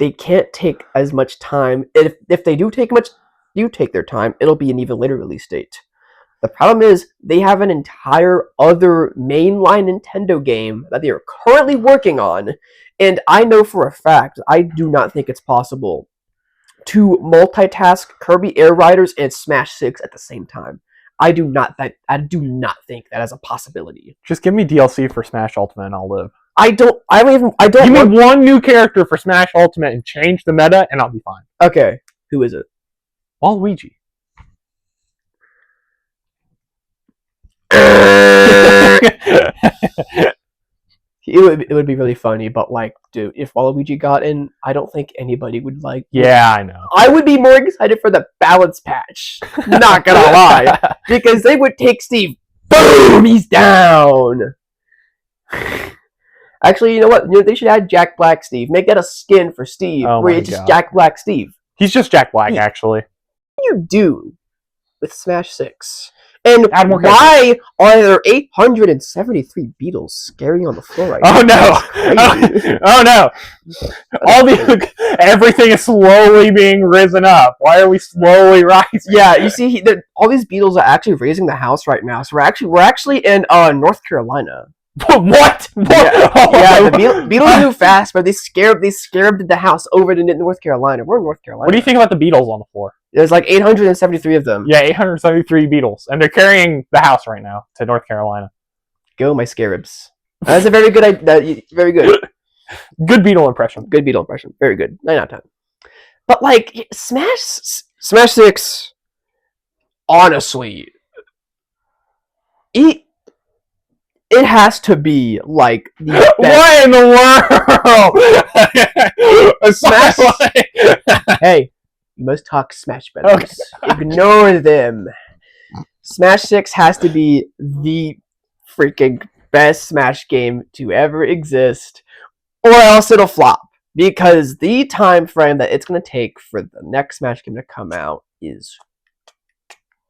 S1: they can't take as much time. If they do take their time, it'll be an even later release date. The problem is, they have an entire other mainline Nintendo game that they are currently working on, and I know for a fact, I do not think it's possible to multitask Kirby Air Riders and Smash 6 at the same time. I do not think that is a possibility.
S2: Just give me DLC for Smash Ultimate and I'll live.
S1: I don't
S2: Give me one new character for Smash Ultimate and change the meta and I'll be fine.
S1: Okay. Who is it?
S2: Waluigi.
S1: It would be really funny, but like, dude, if Waluigi got in, I don't think anybody would like.
S2: Yeah, I know.
S1: I would be more excited for the balance patch. Not gonna lie, because they would take Steve. Boom, he's down. Actually, you know what? They should add Jack Black Steve. Make that a skin for Steve, where it's just Jack Black Steve.
S2: He's just Jack Black, actually.
S1: What do you do with Smash 6? And
S2: why
S1: are there 873 beetles scary on the floor right
S2: now? Oh no! Everything is slowly being risen up. Why are we slowly rising?
S1: Yeah, you see, all these beetles are actually raising the house right now. So we're actually in North Carolina.
S2: What?
S1: Yeah, the beetles move fast, but they scared the house over to North Carolina. We're in North Carolina.
S2: What do you think about the beetles on the floor?
S1: There's like 873 of them.
S2: Yeah, 873 beetles, and they're carrying the house right now to North Carolina.
S1: Go, my scarabs. That's a very good idea. Very good.
S2: Good beetle impression.
S1: Good beetle impression. Very good. 9 out of 10. But like Smash 6, honestly, it has to be like the best.
S2: What in the world?
S1: Smash. Hey, you must talk Smash Brothers. Okay. Ignore them. Smash 6 has to be the freaking best Smash game to ever exist, or else it'll flop. Because the time frame that it's going to take for the next Smash game to come out is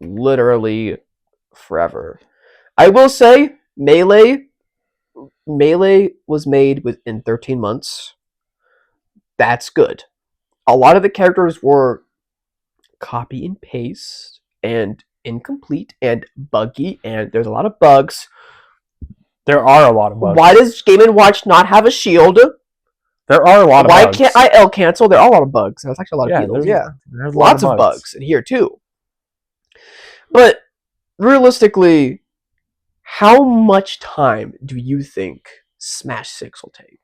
S1: literally forever. I will say, Melee was made within 13 months. That's good. A lot of the characters were copy and paste and incomplete and buggy, and there's a lot of bugs.
S2: There are a lot of bugs.
S1: Why does Game & Watch not have a shield?
S2: There are a lot of bugs.
S1: Why can't I L cancel? There are a lot of bugs. There's actually a lot of beetles. Yeah.
S2: There's
S1: lots of bugs in here too. But realistically, how much time do you think Smash 6 will take?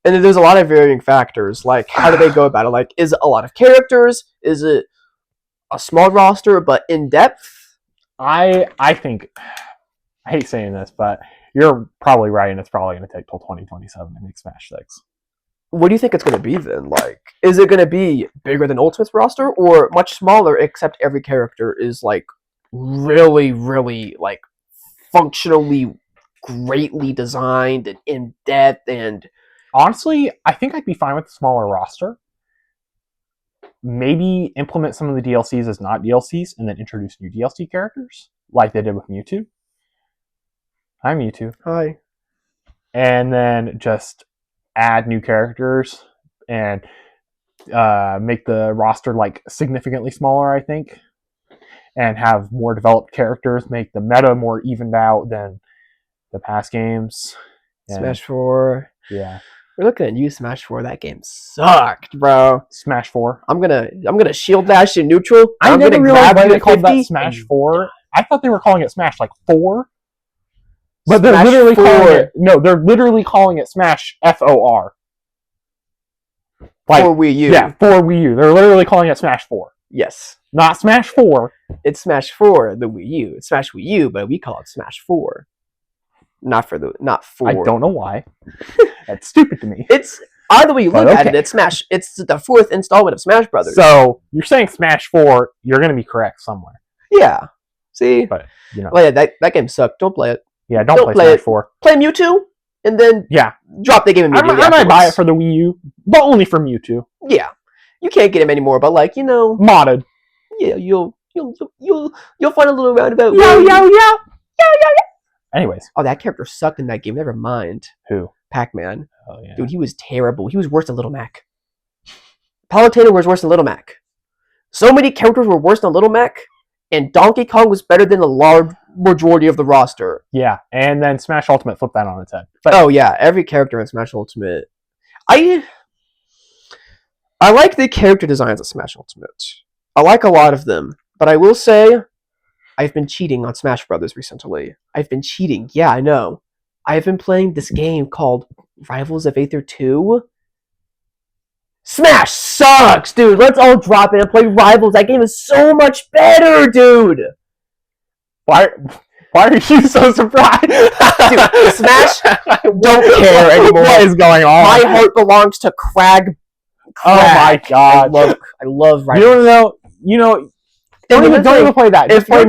S1: And there's a lot of varying factors. Like, how do they go about it? Like, is it a lot of characters? Is it a small roster, but in depth?
S2: I think, I hate saying this, but you're probably right, and it's probably going to take till 2027 to make Smash 6.
S1: What do you think it's going to be then? Like, is it going to be bigger than Ultimate's roster, or much smaller, except every character is, like, really, really, like, functionally greatly designed and in-depth and...
S2: Honestly, I think I'd be fine with a smaller roster. maybe implement some of the DLCs as not DLCs and then introduce new DLC characters like they did with Mewtwo. Hi, Mewtwo.
S1: Hi.
S2: And then just add new characters and make the roster like significantly smaller, I think, and have more developed characters, make the meta more evened out than the past games. And,
S1: Smash 4.
S2: Yeah.
S1: We're looking at you, Smash 4. That game sucked, bro.
S2: Smash 4.
S1: I'm gonna shield dash in neutral.
S2: I
S1: I'm
S2: never
S1: gonna
S2: realized
S1: grab
S2: why
S1: you
S2: they
S1: at
S2: called
S1: 50,
S2: that Smash
S1: and
S2: 4. I thought they were calling it Smash like 4. But
S1: Smash
S2: they're literally
S1: 4.
S2: calling it... No, they're literally calling it Smash FOR. Like,
S1: for Wii U.
S2: Yeah, for Wii U. They're literally calling it Smash 4.
S1: Yes.
S2: Not Smash 4.
S1: It's Smash 4, the Wii U. It's Smash Wii U, but we call it Smash 4. Not 4.
S2: I don't know why. That's stupid to me.
S1: It's either way you look at it,
S2: okay.
S1: it's Smash. It's the fourth installment of Smash Brothers.
S2: So, you're saying Smash 4, you're going to be correct somewhere.
S1: Yeah. See?
S2: But, you know.
S1: Well, yeah, that game sucked. Don't play it.
S2: Yeah, don't play Smash 4.
S1: Play Mewtwo, and then drop the game immediately
S2: I might buy it for the Wii U, but only for Mewtwo.
S1: Yeah. You can't get him anymore, but like,
S2: Modded.
S1: Yeah, you'll find a little roundabout.
S2: Yo. Anyways.
S1: Oh, that character sucked in that game. Never mind.
S2: Who?
S1: Pac-Man.
S2: Oh, yeah.
S1: Dude, he was terrible. He was worse than Little Mac. Palutena was worse than Little Mac. So many characters were worse than Little Mac, and Donkey Kong was better than the large majority of the roster.
S2: Yeah, and then Smash Ultimate flipped that on its head. But
S1: oh yeah, every character in Smash Ultimate. I like the character designs of Smash Ultimate. I like a lot of them, but I will say I've been cheating on Smash Brothers recently. I've been cheating. Yeah, I know. I've been playing this game called Rivals of Aether 2. Smash sucks, dude. Let's all drop it and play Rivals. That game is so much better, dude.
S2: Why are you so surprised?
S1: Dude, Smash don't care anymore.
S2: What is going on?
S1: My heart belongs to Crag.
S2: Oh my god.
S1: I love
S2: Rivals. Don't even play that. Just play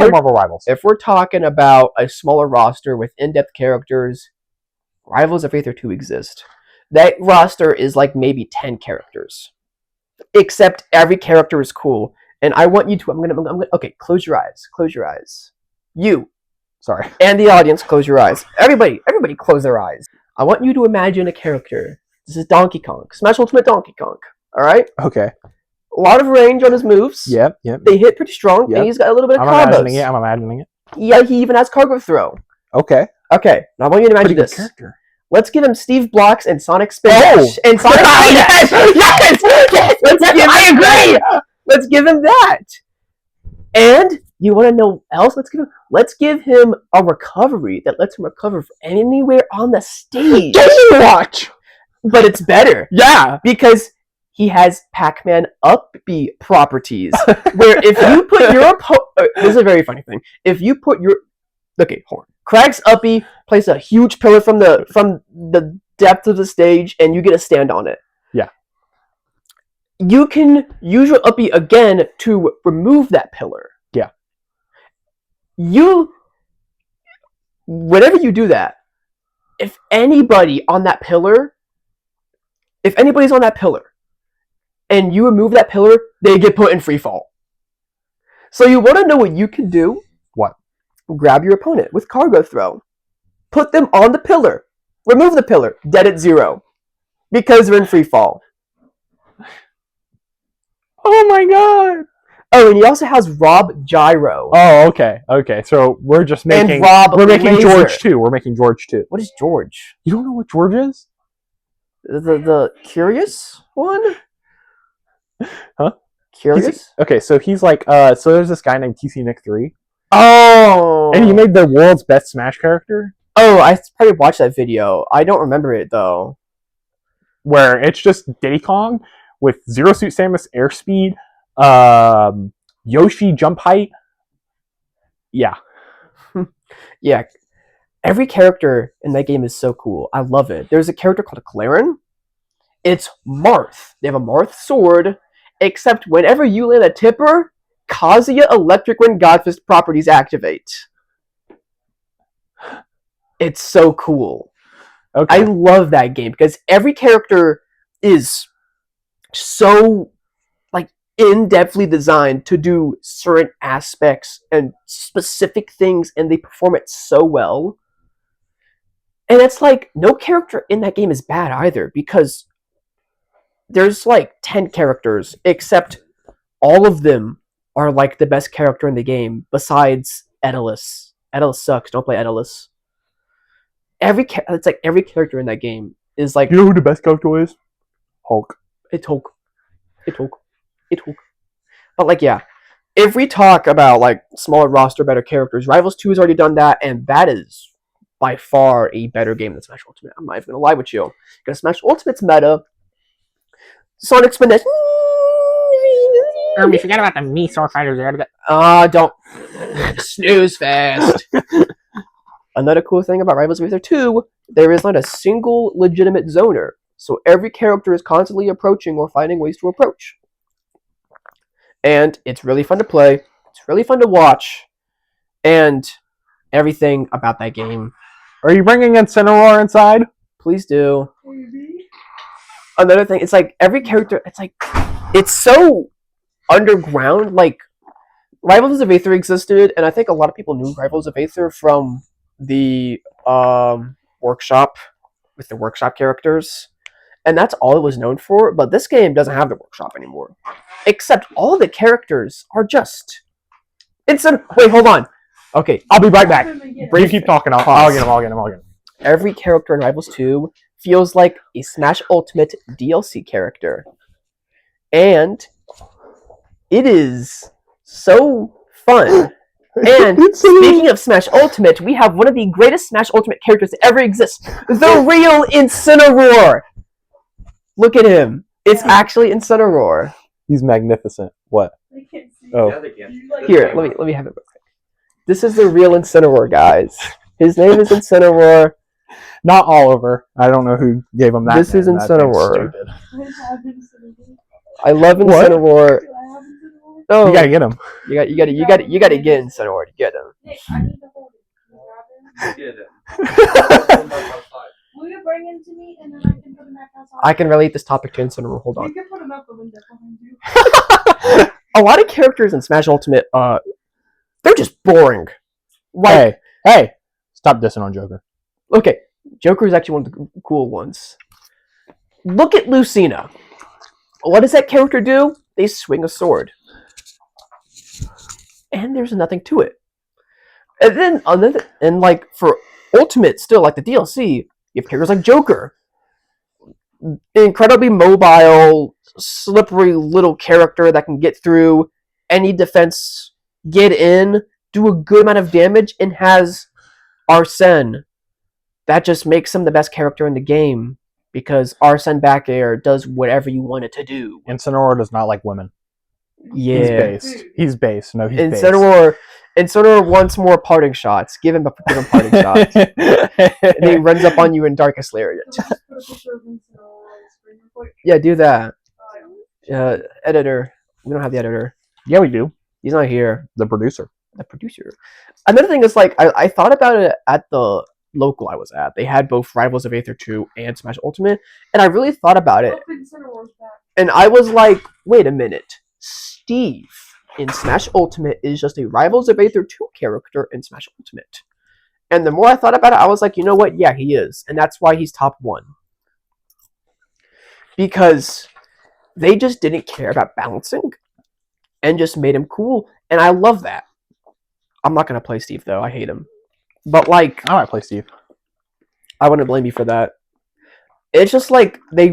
S2: Marvel Rivals.
S1: If we're talking about a smaller roster with in-depth characters, Rivals of Aether 2 exist. That roster is like maybe 10 characters. Except every character is cool. And I want you to, I'm gonna, okay, close your eyes. Close your eyes. You.
S2: Sorry.
S1: And the audience, close your eyes. Everybody close their eyes. I want you to imagine a character. This is Donkey Kong. Smash Ultimate Donkey Kong. Alright?
S2: Okay.
S1: A lot of range on his moves.
S2: Yep.
S1: They hit pretty strong, and he's got a little bit of combos.
S2: I'm imagining it.
S1: Yeah, he even has cargo throw.
S2: Okay.
S1: Now I want you to imagine this.
S2: Character.
S1: Let's give him Steve Blocks and Sonic Spin Dash. And Sonic Spin Dash! Yes! I agree! Let's give him that. And you want to know else? Let's give him a recovery that lets him recover from anywhere on the stage.
S2: Game Watch!
S1: But it's better.
S2: Yeah.
S1: Because he has Pac-Man up-B properties. Where if you put your this is a very funny thing. If you put your... Okay, hold on. Crag's up-B places a huge pillar from the depth of the stage, and you get a stand on it.
S2: Yeah.
S1: You can use your up-B again to remove that pillar.
S2: Yeah.
S1: Whenever you do that, if anybody's on that pillar, and you remove that pillar, they get put in free fall. So you want to know what you can do?
S2: What?
S1: Grab your opponent with cargo throw. Put them on the pillar. Remove the pillar. Dead at 0. Because they're in free fall.
S2: Oh my god!
S1: Oh, and he also has Rob Gyro.
S2: Oh, okay. So we're just making...
S1: And Rob
S2: We're making
S1: Laser.
S2: George 2. We're making George 2.
S1: What is George?
S2: You don't know what George is?
S1: The curious one?
S2: Huh?
S1: Curious?
S2: Okay, so he's like... so there's this guy named TC Nick 3.
S1: Oh!
S2: And he made the world's best Smash character.
S1: Oh, I probably watched that video. I don't remember it, though.
S2: Where it's just Diddy Kong with Zero Suit Samus airspeed, Yoshi jump height. Yeah.
S1: Yeah. Every character in that game is so cool. I love it. There's a character called Claren. It's Marth. They have a Marth sword, except whenever you land a tipper, Kazuya Electric Wind Godfist properties activate. It's so cool.
S2: Okay.
S1: I love that game because every character is so in-depthly designed to do certain aspects and specific things, and they perform it so well. And it's like no character in that game is bad either, because there's like 10 characters, except all of them are like the best character in the game besides Edalus. Edalus sucks. Don't play Edalus. It's like every character in that game is like.
S2: You know who the best character is? Hulk.
S1: It's Hulk. But like, yeah, if we talk about like smaller roster, better characters, Rivals 2 has already done that, and that is by far a better game than Smash Ultimate. I'm not even gonna lie with you. Because Smash Ultimate's meta. Sonic Spinach.
S3: You forgot about the me sword fighters there.
S1: Don't snooze fast. Another cool thing about Rivals of Aether 2, there is not a single legitimate zoner. So every character is constantly approaching or finding ways to approach. And it's really fun to play. It's really fun to watch. And everything about that game.
S2: Are you bringing Incineroar inside?
S1: Please do. Another thing, it's like every character, it's so underground. Like, Rivals of Aether existed, and I think a lot of people knew Rivals of Aether from the workshop with the workshop characters. And that's all it was known for, but this game doesn't have the workshop anymore. Except all the characters are just... Wait, hold on. Okay, I'll be right back.
S2: You keep talking, I'll get him.
S1: Every character in Rivals 2 feels like a Smash Ultimate DLC character. And it is so fun. And speaking of Smash Ultimate, we have one of the greatest Smash Ultimate characters to ever exist. The real Incineroar! Look at him. It's actually Incineroar.
S2: He's magnificent. What? Oh.
S1: Here, let me have it real quick. This is the real Incineroar, guys. His name is Incineroar.
S2: Not Oliver. I don't know who gave him that.
S1: This is
S2: name.
S1: Incineroar. I love Incineroar. No,
S2: you gotta get him.
S1: You gotta get Incineroar to get him.
S5: Nick, I need to hold it. Can you grab it? Will you bring him to me and then I can put him back outside?
S1: I can relate this topic to Incineroar. Hold on.
S5: You can put him out the window behind you.
S1: A lot of characters in Smash Ultimate, they're just boring. Like,
S2: hey, stop dissing on Joker.
S1: Okay, Joker is actually one of the cool ones. Look at Lucina. What does that character do? They swing a sword. And there's nothing to it. And then, like, for Ultimate, still, like the DLC, you have characters like Joker. Incredibly mobile, slippery little character that can get through any defense, get in, do a good amount of damage, and has Arsene. That just makes him the best character in the game, because Arsene back air does whatever you want it to do.
S2: Incineroar does not like women.
S1: Yeah.
S2: He's base. No, he's
S1: Incineroar wants more parting shots. Give him parting shots. And he runs up on you in Darkest Lariat. Yeah, do that. Editor. We don't have the editor.
S2: Yeah, we do.
S1: He's not here.
S2: The producer.
S1: Another thing is, like, I thought about it at the local I was at. They had both Rivals of Aether 2 and Smash Ultimate, and I really thought about it. And I was like, wait a minute. Steve in Smash Ultimate is just a Rivals of Aether 2 character in Smash Ultimate. And the more I thought about it, I was like, you know what? Yeah, he is. And that's why he's top 1. Because they just didn't care about balancing and just made him cool. And I love that. I'm not going to play Steve, though. I hate him. But, like...
S2: I might play Steve.
S1: I wouldn't blame you for that. It's just like they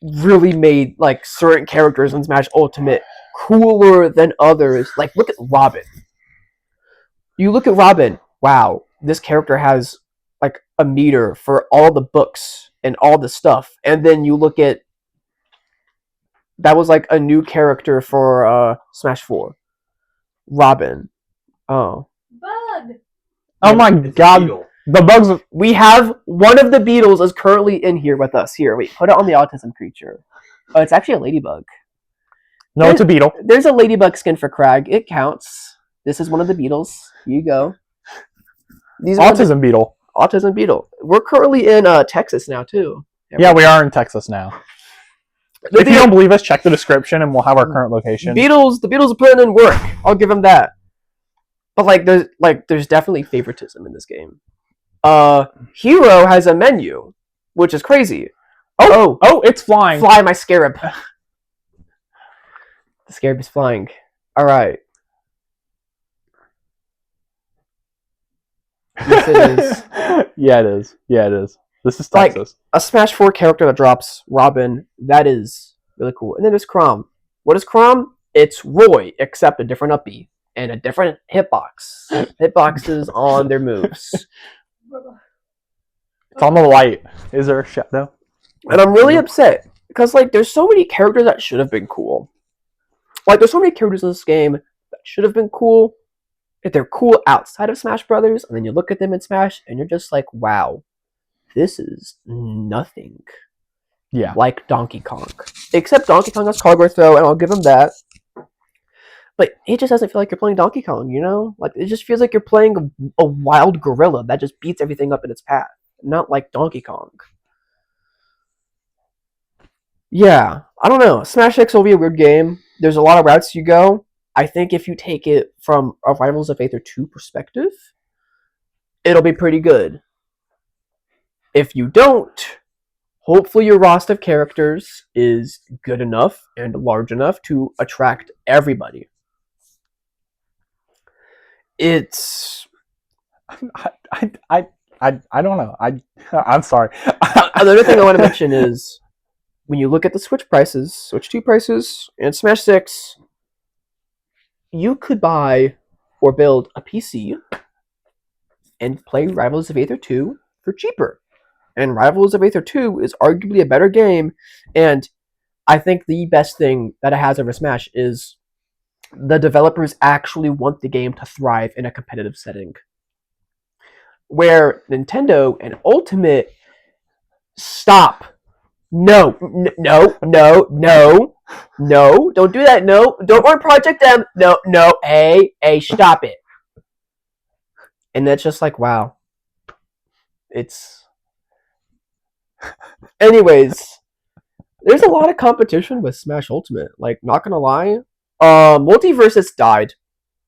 S1: really made like certain characters in Smash Ultimate cooler than others. Like, look at Robin. You look at Robin. Wow, this character has like a meter for all the books and all the stuff. And then you look at that was like a new character for Smash 4. Robin. Oh.
S5: Bug.
S2: Oh my god. The bugs.
S1: We have one of the Beatles is currently in here with us. Here, wait, put it on the autism creature. Oh, it's actually a ladybug.
S2: No, it's a beetle.
S1: There's a ladybug skin for Crag. It counts. This is one of the Beatles. Here you go. These are
S2: Autism beetle.
S1: Autism beetle. We're currently in Texas now too.
S2: Yeah, we are in Texas now. If you don't believe us, check the description and we'll have our current location.
S1: The Beatles are putting in work. I'll give them that. But there's definitely favoritism in this game. Hero has a menu, which is crazy.
S2: Oh, it's flying.
S1: Fly my scarab. The scarab is flying. All right. Yes, it is.
S2: Yeah, it is. Yeah, it is. This is
S1: Like,
S2: Texas.
S1: a Smash 4 character that drops Robin. That is really cool. And then there's Chrom. What is Chrom? It's Roy, except a different uppy and a different hitbox. Hitboxes on their moves.
S2: It's on the light. Is there a shadow?
S1: And I'm really upset because there's so many characters that should have been cool. There's so many characters in this game that should have been cool. If they're cool outside of Smash Brothers, and then you look at them in Smash, and you're just like, wow, this is nothing.
S2: Yeah.
S1: Like Donkey Kong. Except Donkey Kong has cargo throw, and I'll give him that. But it just doesn't feel like you're playing Donkey Kong, you know? It just feels like you're playing a wild gorilla that just beats everything up in its path. Not like Donkey Kong. Yeah, I don't know. Smash X will be a weird game. There's a lot of routes you go. I think if you take it from a Rivals of Aether 2 perspective, it'll be pretty good. If you don't, hopefully your roster of characters is good enough and large enough to attract everybody. It's...
S2: I don't know. I'm sorry.
S1: Another thing I want to mention is when you look at the Switch prices, Switch 2 prices, and Smash 6, you could buy or build a PC and play Rivals of Aether 2 for cheaper. And Rivals of Aether 2 is arguably a better game, and I think the best thing that it has over Smash is the developers actually want the game to thrive in a competitive setting. Where Nintendo and Ultimate stop. No, don't do that. No, don't run Project M. No, hey, stop it. And that's just like, wow. It's... Anyways, there's a lot of competition with Smash Ultimate. Not gonna lie. Multiversus died.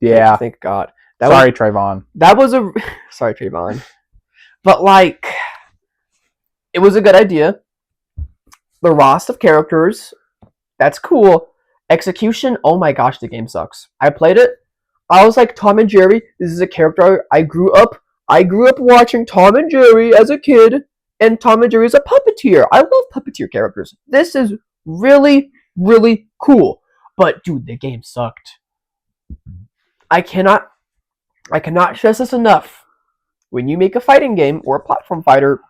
S2: Yeah.
S1: Thank God.
S2: Sorry, Trayvon.
S1: That was a... Sorry, Trayvon. But, it was a good idea. The roster of characters, that's cool. Execution, oh my gosh, the game sucks. I played it. I was like, Tom and Jerry, this is a character I grew up watching Tom and Jerry as a kid, and Tom and Jerry is a puppeteer. I love puppeteer characters. This is really, really cool. But, dude, the game sucked. I cannot stress this enough. When you make a fighting game or a platform fighter,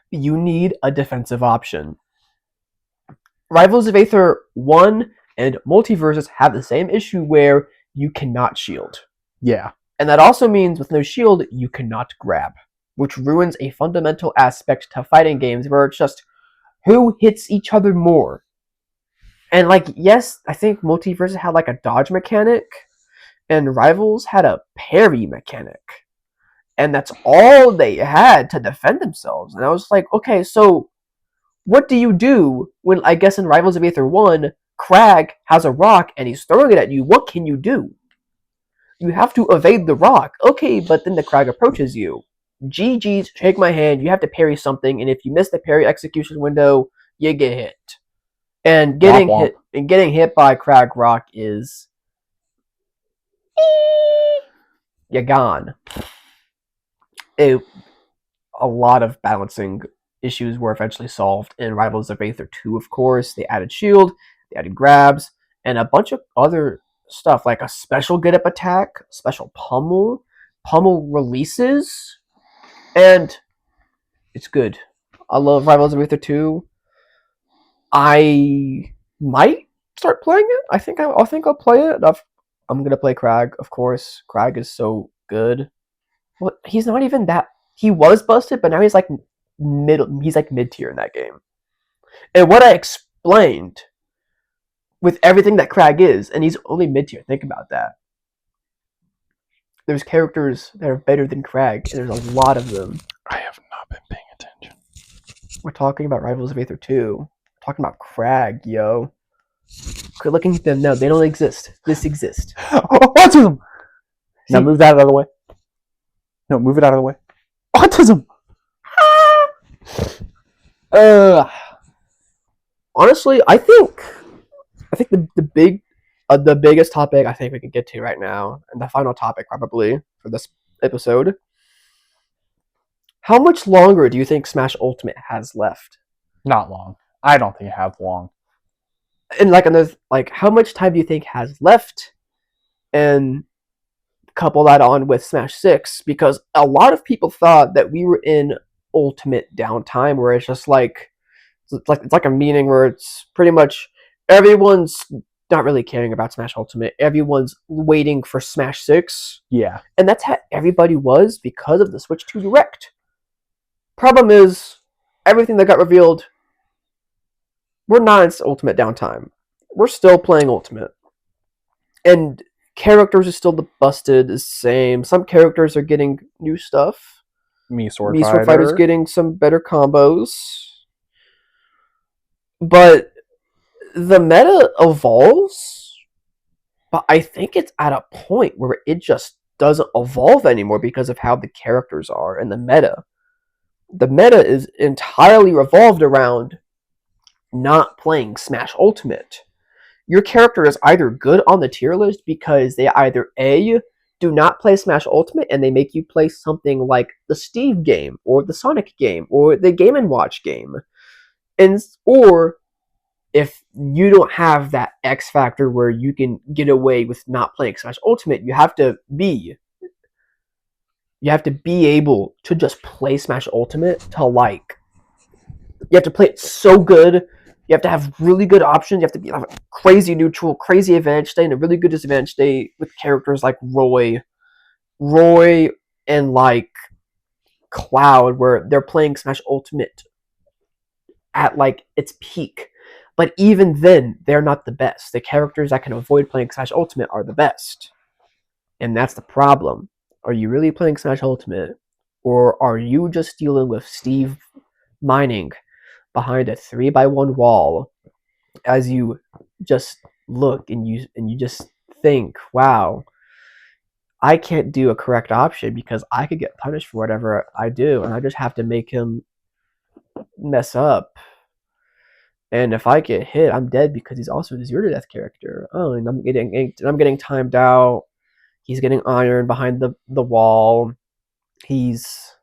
S1: you need a defensive option. Rivals of Aether 1 and Multiversus have the same issue where you cannot shield.
S2: Yeah.
S1: And that also means with no shield, you cannot grab, which ruins a fundamental aspect to fighting games where it's just who hits each other more. And yes, I think Multiversus had a dodge mechanic, and Rivals had a parry mechanic. And that's all they had to defend themselves. And I was like, okay, so what do you do when, I guess in Rivals of Aether 1, Crag has a rock and he's throwing it at you? What can you do? You have to evade the rock. Okay, but then the Crag approaches you. GG's, shake my hand, you have to parry something, and if you miss the parry execution window, you get hit. And getting hit by Crag Rock is... you're gone. A lot of balancing issues were eventually solved in Rivals of Aether 2, of course. They added shield, they added grabs, and a bunch of other stuff, like a special get-up attack, special pummel releases, and it's good. I love Rivals of Aether 2. I might start playing it. I think I'll play it. I'm gonna play Crag, of course. Crag is so good. Well, he's not even that. He was busted, but now he's mid tier in that game. And what I explained with everything that Crag is, and he's only mid tier. Think about that. There's characters that are better than Crag, and there's a lot of them.
S2: I have not been paying attention.
S1: We're talking about Rivals of Aether 2. We're talking about Crag, yo. Quit looking at them. No, they don't exist. This exists.
S2: Autism! Now move that out of the way. No, move it out of the way. Autism!
S1: Honestly, I think the biggest topic I think we can get to right now, and the final topic probably for this episode. How much longer do you think Smash Ultimate has left?
S2: Not long. I don't think it has long.
S1: And how much time do you think has left? And couple that on with Smash 6, because a lot of people thought that we were in ultimate downtime, where it's just it's like a meeting where it's pretty much everyone's not really caring about Smash Ultimate. Everyone's waiting for Smash 6.
S2: Yeah.
S1: And that's how everybody was because of the Switch 2 Direct. Problem is, everything that got revealed, we're not in ultimate downtime. We're still playing Ultimate. And characters are still busted the same. Some characters are getting new stuff.
S2: Mii Sword
S1: Fighter's getting some better combos. But the meta evolves, but I think it's at a point where it just doesn't evolve anymore because of how the characters are and the meta. The meta is entirely revolved around not playing Smash Ultimate. Your character is either good on the tier list because they either A, do not play Smash Ultimate and they make you play something like the Steve game or the Sonic game or the Game & Watch game. Or if you don't have that X factor where you can get away with not playing Smash Ultimate, you have to be able to just play Smash Ultimate to you have to play it so good. You have to have really good options. You have to have a crazy neutral, crazy advantage state, and a really good disadvantage state with characters like Roy, and Cloud, where they're playing Smash Ultimate at its peak. But even then, they're not the best. The characters that can avoid playing Smash Ultimate are the best. And that's the problem. Are you really playing Smash Ultimate? Or are you just dealing with Steve mining behind a 3x1 wall as you just look and you just think, wow, I can't do a correct option because I could get punished for whatever I do, and I just have to make him mess up. And if I get hit, I'm dead because he's also a zero to death character. Oh, and I'm getting timed out. He's getting ironed behind the wall. He's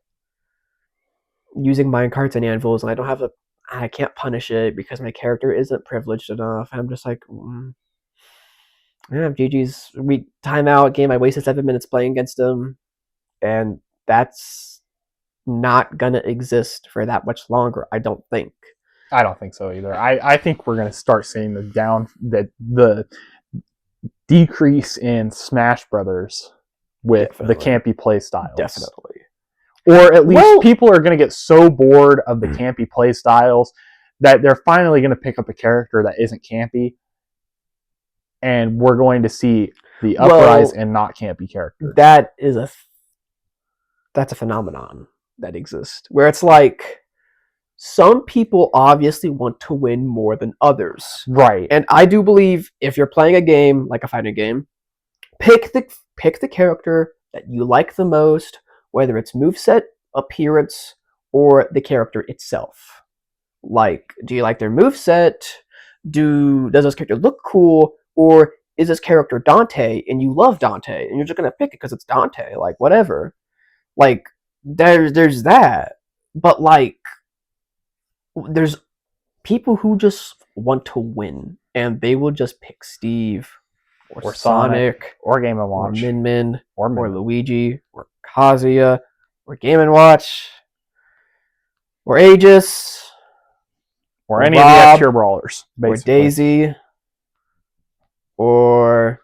S1: using minecarts and anvils, and I can't punish it because my character isn't privileged enough. And I'm just like, yeah, GG's. We timeout game. I wasted 7 minutes playing against him, and that's not gonna exist for that much longer. I don't think.
S2: I don't think so either. I think we're gonna start seeing the decrease in Smash Brothers with the campy play styles.
S1: Definitely.
S2: Or at least people are going to get so bored of the campy play styles that they're finally going to pick up a character that isn't campy, and we're going to see the uprise in not campy characters.
S1: That's a phenomenon that exists, where it's like some people obviously want to win more than others.
S2: Right.
S1: And I do believe if you're playing a game, like a fighting game, pick the character that you like the most, whether it's moveset, appearance, or the character itself. Like, do you like their moveset? Does this character look cool? Or is this character Dante and you love Dante and you're just gonna pick it because it's Dante? Like, whatever. Like, there's that. But there's people who just want to win and they will just pick Steve or Sonic
S2: or Game & Watch
S1: or Min or Luigi or Kazuya or Game & Watch or Aegis
S2: or any
S1: Rob,
S2: of the extra brawlers, basically.
S1: or Daisy or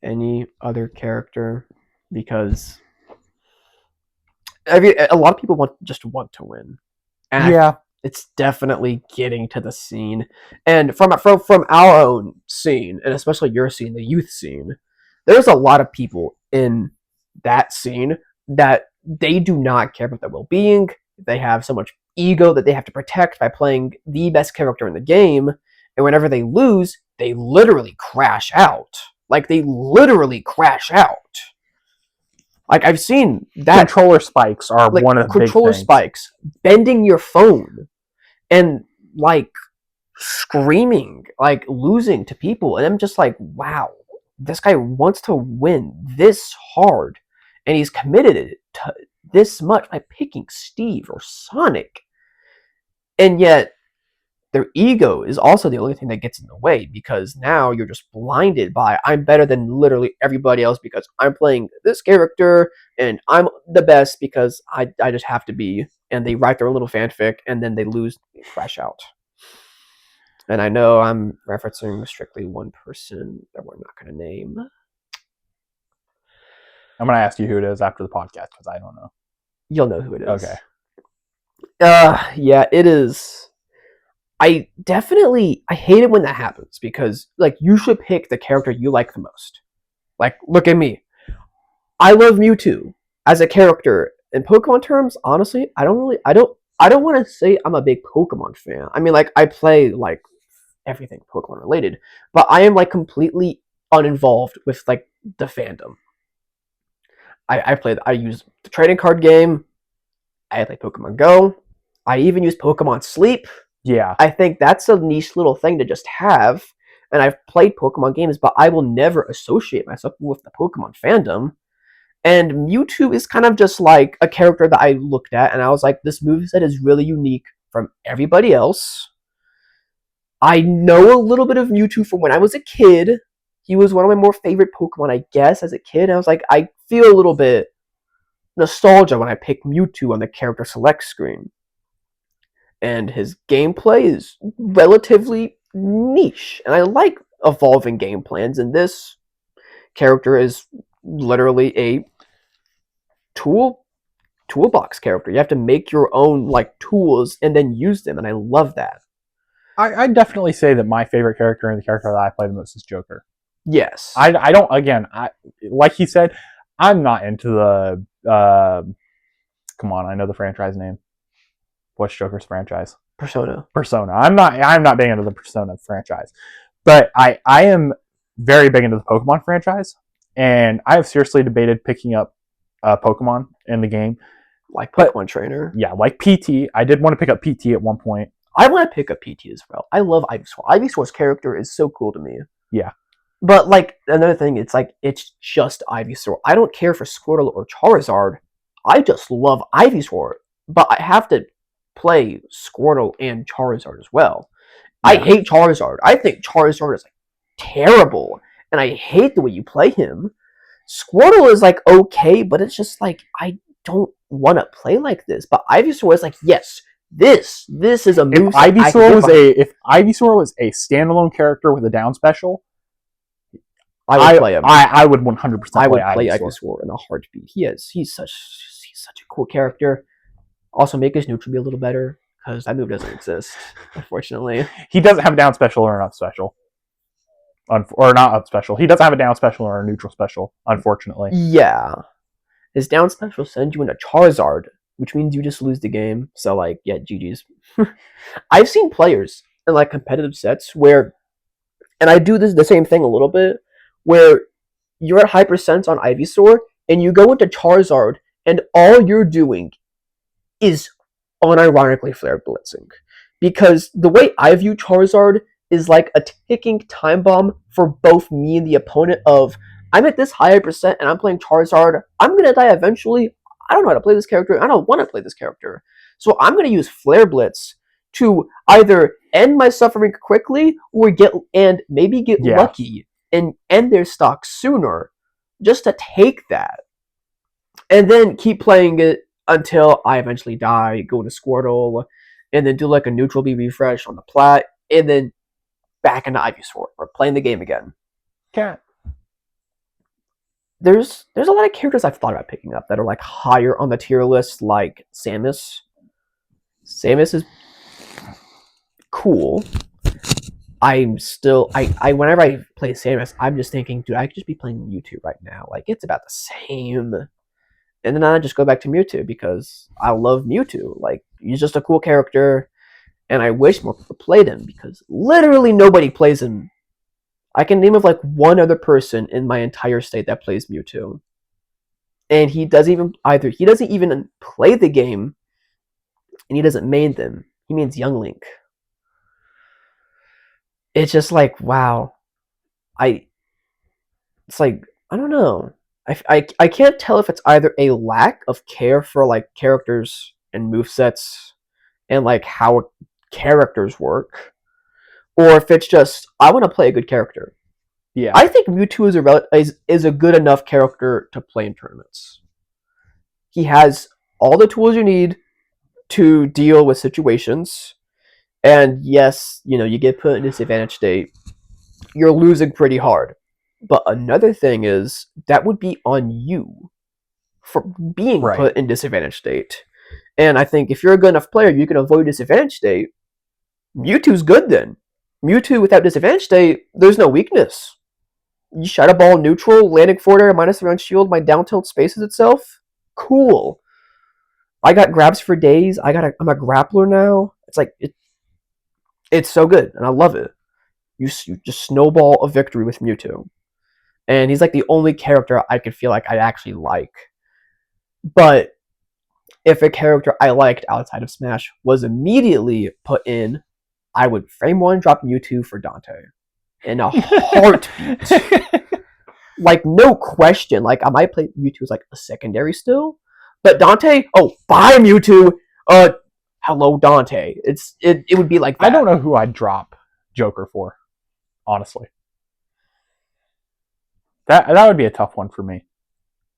S1: any other character, because a lot of people want to win. And
S2: yeah,
S1: it's definitely getting to the scene. And from our own scene, and especially your scene, the youth scene, there's a lot of people in that scene that they do not care about their well-being. They have so much ego that they have to protect by playing the best character in the game, and whenever they lose, they literally crash out. Like, they literally crash out. Like, I've seen that.
S2: Controller spikes are
S1: like,
S2: one of the
S1: controller
S2: big things.
S1: spikes, bending your phone, and, like, screaming, like, losing to people. And I'm just like, wow, this guy wants to win this hard, and he's committed it to this much by picking Steve or Sonic. And yet, their ego is also the only thing that gets in the way, because now you're just blinded by, I'm better than literally everybody else because I'm playing this character and I'm the best because I just have to be. And they write their own little fanfic and then they lose, they crash out. And I know I'm referencing strictly one person that we're not going to name.
S2: I'm going to ask you who it is after the podcast because I don't know.
S1: You'll know who it is.
S2: Okay.
S1: Yeah, it is. I hate it when that happens because, like, you should pick the character you like the most. Like, look at me. I love Mewtwo as a character. In Pokemon terms, honestly, I don't want to say I'm a big Pokemon fan. I mean, like, I play, like, everything Pokemon related, but I am, like, completely uninvolved with, like, the fandom. I use the trading card game. I play Pokemon Go. I even use Pokemon Sleep.
S2: Yeah.
S1: I think that's a niche little thing to just have. And I've played Pokemon games, but I will never associate myself with the Pokemon fandom. And Mewtwo is kind of just like a character that I looked at and I was like, this moveset is really unique from everybody else. I know a little bit of Mewtwo from when I was a kid. He was one of my more favorite Pokemon, I guess, as a kid. And I was like, I feel a little bit nostalgia when I pick Mewtwo on the character select screen. And his gameplay is relatively niche. And I like evolving game plans. And this character is literally a toolbox character. You have to make your own, like, tools and then use them. And I love that.
S2: I'd definitely say that my favorite character and the character that I play the most is Joker.
S1: Yes.
S2: I don't, again, like he said, I'm not into the, come on, I know the franchise name. What's Joker's franchise?
S1: Persona.
S2: I'm not big into the Persona franchise. But I am very big into the Pokemon franchise. And I have seriously debated picking up Pokemon in the game.
S1: Like Pokemon Trainer.
S2: Yeah, like PT. I did want to pick up PT at one point.
S1: I want to pick up PT as well. I love Ivysaur. Ivysaur's character is so cool to me.
S2: Yeah.
S1: But, like, another thing, it's like, it's just Ivysaur. I don't care for Squirtle or Charizard. I just love Ivysaur. But I have to play Squirtle and Charizard as well. Yeah. I hate Charizard. I think Charizard is, like, terrible. And I hate the way you play him. Squirtle is, like, okay, but it's just, like, I don't want to play like this. But Ivysaur is like, yes, this is a move.
S2: If Ivysaur was a standalone character with a down special, I would play him. I would 100%
S1: I would play Ivysaur in a heartbeat. He's such a cool character. Also, make his neutral be a little better because that move doesn't exist, unfortunately.
S2: He doesn't have a down special or an up special. Or not up special. He doesn't have a down special or a neutral special, unfortunately.
S1: Yeah. His down special sends you into Charizard, which means you just lose the game. So, like, yeah, GG's. I've seen players in, like, competitive sets where, and I do the same thing a little bit, where you're at Hyper Sense on Ivysaur, and you go into Charizard, and all you're doing is unironically Flare Blitzing. Because the way I view Charizard is like a ticking time bomb for both me and the opponent of, I'm at this higher percent and I'm playing Charizard, I'm going to die eventually, I don't know how to play this character, I don't want to play this character. So I'm going to use Flare Blitz to either end my suffering quickly or maybe get lucky and end their stock sooner, just to take that. And then keep playing it until I eventually die, go to Squirtle, and then do like a neutral B refresh on the plat, and then back into Ivysaur, or playing the game again.
S2: Yeah.
S1: There's a lot of characters I've thought about picking up that are like higher on the tier list, like Samus. Samus is cool. Whenever I play Samus, I'm just thinking, dude, I could just be playing Mewtwo right now. Like, it's about the same. And then I just go back to Mewtwo because I love Mewtwo. Like, He's just a cool character, and I wish more people played him because literally nobody plays him. I can name of like one other person in my entire state that plays Mewtwo, and he doesn't even play the game, and he doesn't main them. He means Young Link. It's just like wow, it's like I don't know. I can't tell if it's either a lack of care for like characters and movesets and like how characters work, or if it's just I want to play a good character.
S2: Yeah,
S1: I think Mewtwo is a good enough character to play in tournaments. He has all the tools you need to deal with situations, and yes, you get put in a disadvantaged state. You're losing pretty hard. But another thing is that would be on you for being put in disadvantaged state. And I think if you're a good enough player, you can avoid disadvantaged state. Mewtwo's good then. Mewtwo without disadvantaged state, there's no weakness. You shot a ball neutral, landing forward air, minus around shield, my down tilt spaces itself. Cool. I got grabs for days. I'm a grappler now. It's like it's so good, and I love it. You just snowball a victory with Mewtwo. And he's like the only character I could feel like I actually like. But if a character I liked outside of Smash was immediately put in, I would frame one drop Mewtwo for Dante. In a heartbeat. Like, no question. Like, I might play Mewtwo as like a secondary still. But Dante, buy Mewtwo. Hello, Dante. It would be like that.
S2: I don't know who I'd drop Joker for, honestly. That would be a tough one for me.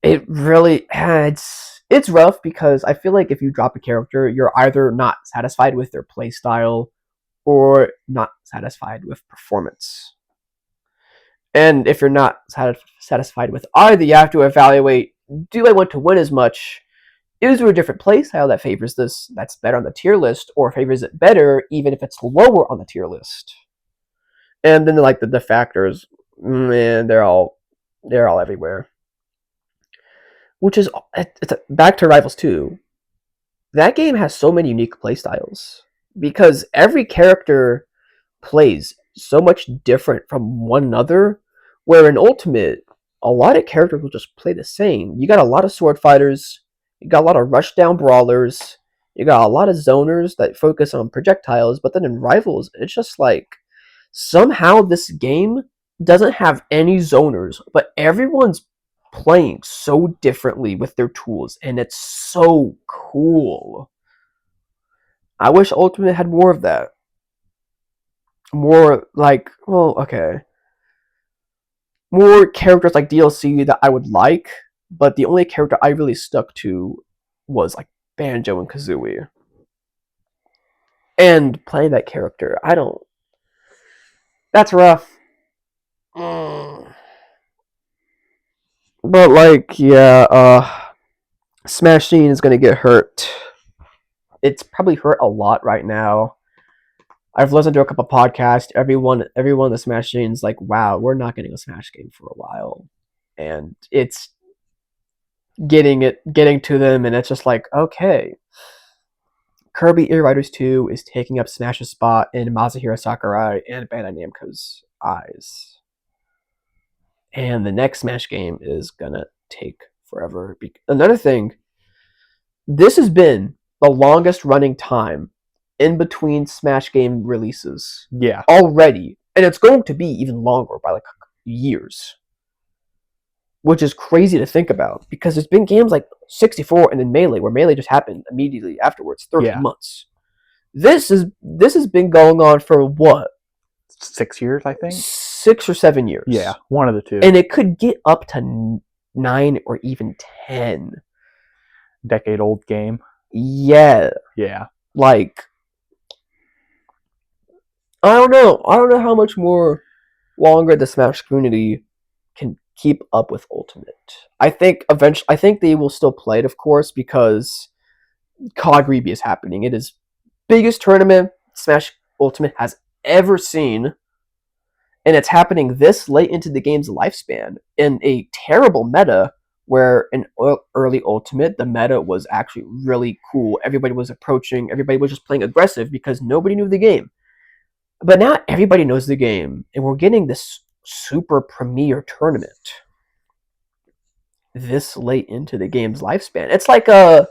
S1: It really it's rough because I feel like if you drop a character, you're either not satisfied with their playstyle or not satisfied with performance. And if you're not satisfied with either, you have to evaluate, do I want to win as much? Is there a different playstyle that favors this that's better on the tier list or favors it better even if it's lower on the tier list? And then like the factors, man, they're all everywhere. Which is back to Rivals 2. That game has so many unique playstyles because every character plays so much different from one another. Where in Ultimate, a lot of characters will just play the same. You got a lot of sword fighters, you got a lot of rushdown brawlers, you got a lot of zoners that focus on projectiles. But then in Rivals, it's just like somehow this game doesn't have any zoners, but everyone's playing so differently with their tools, and it's so cool. I wish Ultimate had more of that. More like, more characters like DLC that I would like, but the only character I really stuck to was like Banjo and Kazooie. And playing that character, that's rough. But like, Smash Scene is gonna get hurt. It's probably hurt a lot right now. I've listened to a couple podcasts. Everyone in the Smash Scene's like, wow, we're not getting a Smash game for a while. And it's getting to them, and it's just like, okay. Kirby Air Riders 2 is taking up Smash's spot in Masahiro Sakurai and Bandai Namco's eyes. And the next Smash game is gonna take forever. Another thing, this has been the longest running time in between Smash game releases.
S2: Yeah.
S1: Already. And it's going to be even longer by like years. Which is crazy to think about because there's been games like 64 and then Melee, where Melee just happened immediately afterwards, 30 months. This has been going on for what?
S2: 6 years, I think?
S1: 6 or 7 years.
S2: Yeah, one of the two.
S1: And it could get up to 9 or even 10.
S2: Decade-old game.
S1: Yeah.
S2: Yeah.
S1: Like, I don't know. I don't know how much more longer the Smash community can keep up with Ultimate. I think they will still play it, of course, because COD Reby is happening. It is biggest tournament Smash Ultimate has ever seen, and it's happening this late into the game's lifespan in a terrible meta where in early Ultimate, the meta was actually really cool. Everybody was just playing aggressive because nobody knew the game. But now everybody knows the game, and we're getting this super premier tournament this late into the game's lifespan. It's like back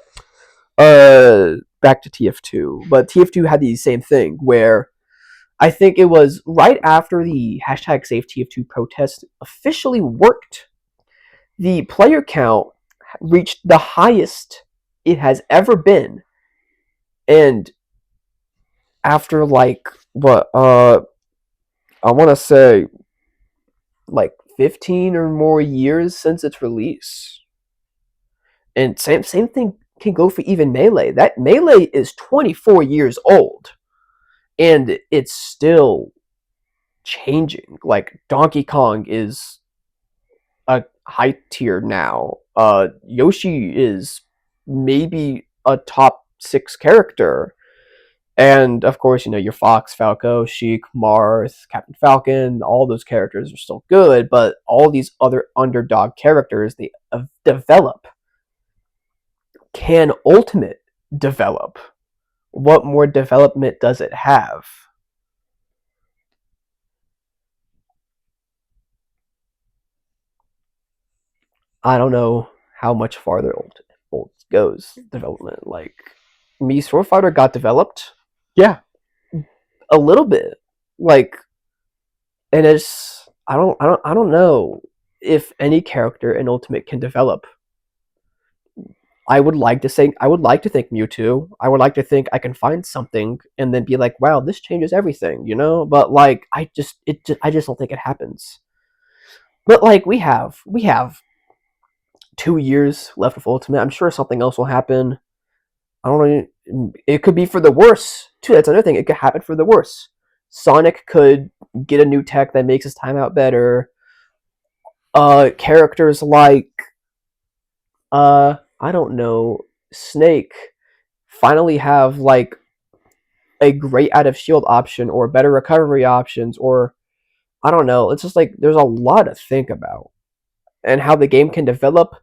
S1: to TF2, but TF2 had the same thing where I think it was right after the hashtag Save TF2 protest officially worked. The player count reached the highest it has ever been, and after like what I want to say like 15 or more years since its release. And same thing can go for even Melee. That Melee is 24 years old, and it's still changing. Like Donkey Kong is a high tier now. Yoshi is maybe a top 6 character. And of course, your Fox, Falco, Sheik, Marth, Captain Falcon, all those characters are still good, but all these other underdog characters, they develop. Can Ultimate develop? What more development does it have? I don't know how much farther Ultimate goes development. Like, Sword Fighter got developed.
S2: Yeah,
S1: a little bit. Like, and it's I don't know if any character in Ultimate can develop. I would like to think Mewtwo. I would like to think I can find something and then be like, wow, this changes everything, But like, I just don't think it happens. But like, we have 2 years left with Ultimate. I'm sure something else will happen. I don't know. It could be for the worse too. That's another thing. It could happen for the worse. Sonic could get a new tech that makes his timeout better. Characters like I don't know, Snake finally have like a great out of shield option or better recovery options, or I don't know. It's just like there's a lot to think about and how the game can develop,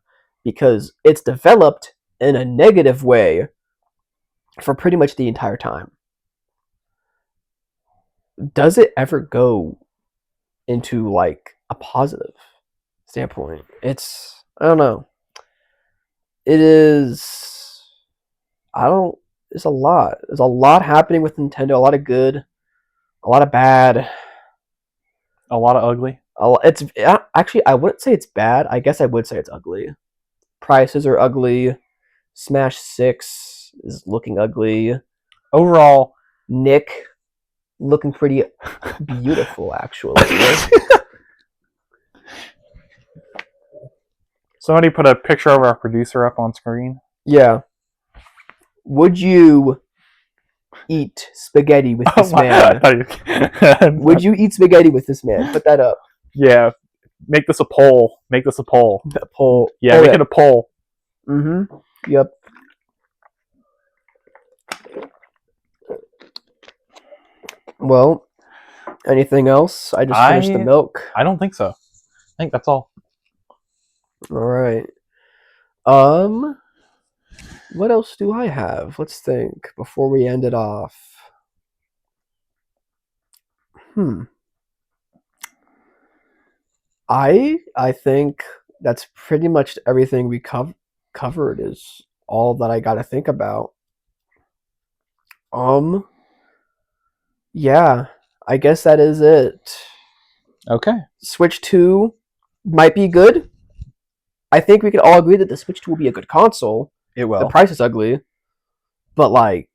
S1: because it's developed in a negative way for pretty much the entire time. Does it ever go into like a positive standpoint? I don't know. It's a lot. There's a lot happening with Nintendo. A lot of good, a lot of bad,
S2: a lot of ugly.
S1: It's actually, I wouldn't say it's bad. I guess I would say it's ugly. Prices are ugly. Smash 6 is looking ugly.
S2: Overall,
S1: Nick looking pretty beautiful, actually.
S2: Somebody put a picture of our producer up on screen.
S1: Yeah. Would you eat spaghetti with this man? Would you eat spaghetti with this man? Put that up.
S2: Yeah. Make this a poll.
S1: A poll.
S2: Yeah, make it a poll.
S1: Mm-hmm. Yep. Well, anything else? I just finished the milk.
S2: I don't think so. I think that's all.
S1: All right. What else do I have? Let's think before we end it off. I think that's pretty much everything we covered is all that I got to think about. Yeah, I guess that is it.
S2: Okay.
S1: Switch 2 might be good. I think we can all agree that the Switch 2 will be a good console.
S2: It will.
S1: The price is ugly, but like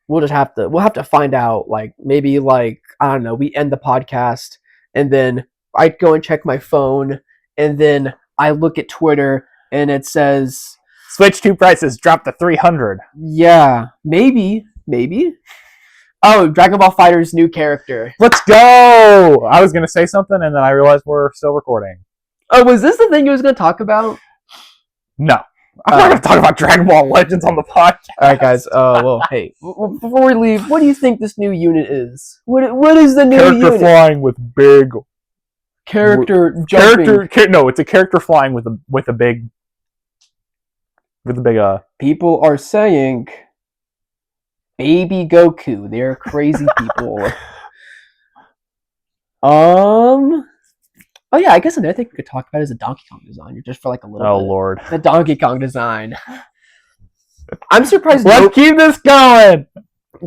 S1: we'll have to find out. Like maybe like I don't know. We end the podcast and then I go and check my phone and then I look at Twitter and it says
S2: Switch 2 prices dropped to $300.
S1: Yeah, maybe. Oh, Dragon Ball FighterZ new character.
S2: Let's go! I was gonna say something and then I realized we're still recording.
S1: Oh, was this the thing you was gonna talk about?
S2: No. I'm not going to talk about Dragon Ball Legends on the podcast.
S1: Alright, guys. Well, hey. Before we leave, what do you think this new unit is? What is the new unit?
S2: Character flying with big...
S1: Character jumping.
S2: No, it's a character flying with a big With the big
S1: People are saying Baby Goku. They're crazy people. Oh yeah, I guess another thing we could talk about is the Donkey Kong design. Just for like a little
S2: Oh
S1: bit.
S2: Lord.
S1: The Donkey Kong design. I'm surprised.
S2: Let's keep this going.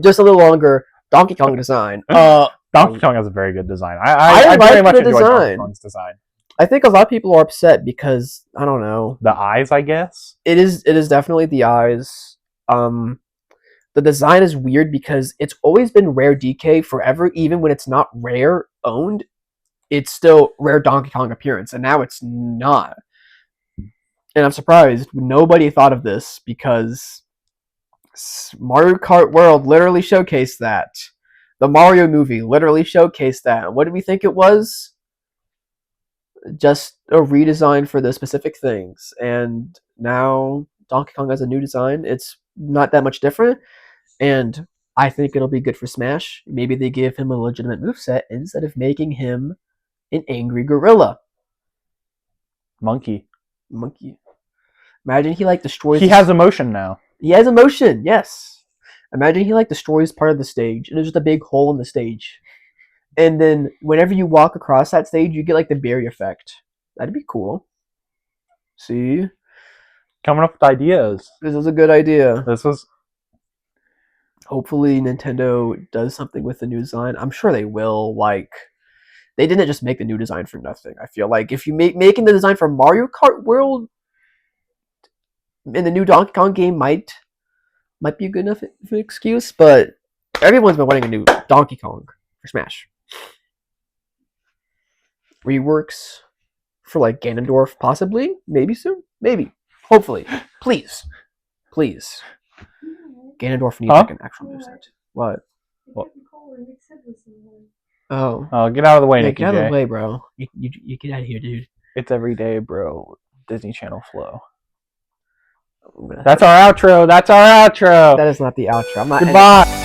S1: Just a little longer. Donkey Kong design.
S2: Donkey Kong has a very good design. I
S1: like
S2: very much
S1: the
S2: enjoy Donkey
S1: design.
S2: Kong's design.
S1: I think a lot of people are upset because I don't know.
S2: The eyes, I guess.
S1: It is definitely the eyes. The design is weird because it's always been Rare DK forever, even when it's not Rare owned. It's still Rare Donkey Kong appearance, and now it's not. And I'm surprised nobody thought of this because Mario Kart World literally showcased that. The Mario movie literally showcased that. What did we think it was? Just a redesign for the specific things. And now Donkey Kong has a new design. It's not that much different. And I think it'll be good for Smash. Maybe they give him a legitimate moveset instead of making him an angry gorilla.
S2: Monkey.
S1: Imagine he destroys.
S2: He has emotion now.
S1: He has emotion. Yes. Imagine he destroys part of the stage, and there's just a big hole in the stage. And then whenever you walk across that stage, you get the barrier effect. That'd be cool. See,
S2: coming up with ideas.
S1: This was a good idea.
S2: This
S1: Hopefully Nintendo does something with the new design. I'm sure they will. They didn't just make the new design for nothing. I feel like if you making the design for Mario Kart World in the new Donkey Kong game might be a good enough excuse, but everyone's been wanting a new Donkey Kong for Smash. Reworks for Ganondorf, possibly, maybe soon, maybe, hopefully, please. Ganondorf needs an actual moveset. What? Oh,
S2: get out of the way,
S1: yeah,
S2: Nicky
S1: get out of
S2: J.
S1: the way, bro. You get out of here, dude.
S2: It's every day, bro. Disney Channel flow. That's our outro.
S1: That is not the outro. I'm not.
S2: Goodbye.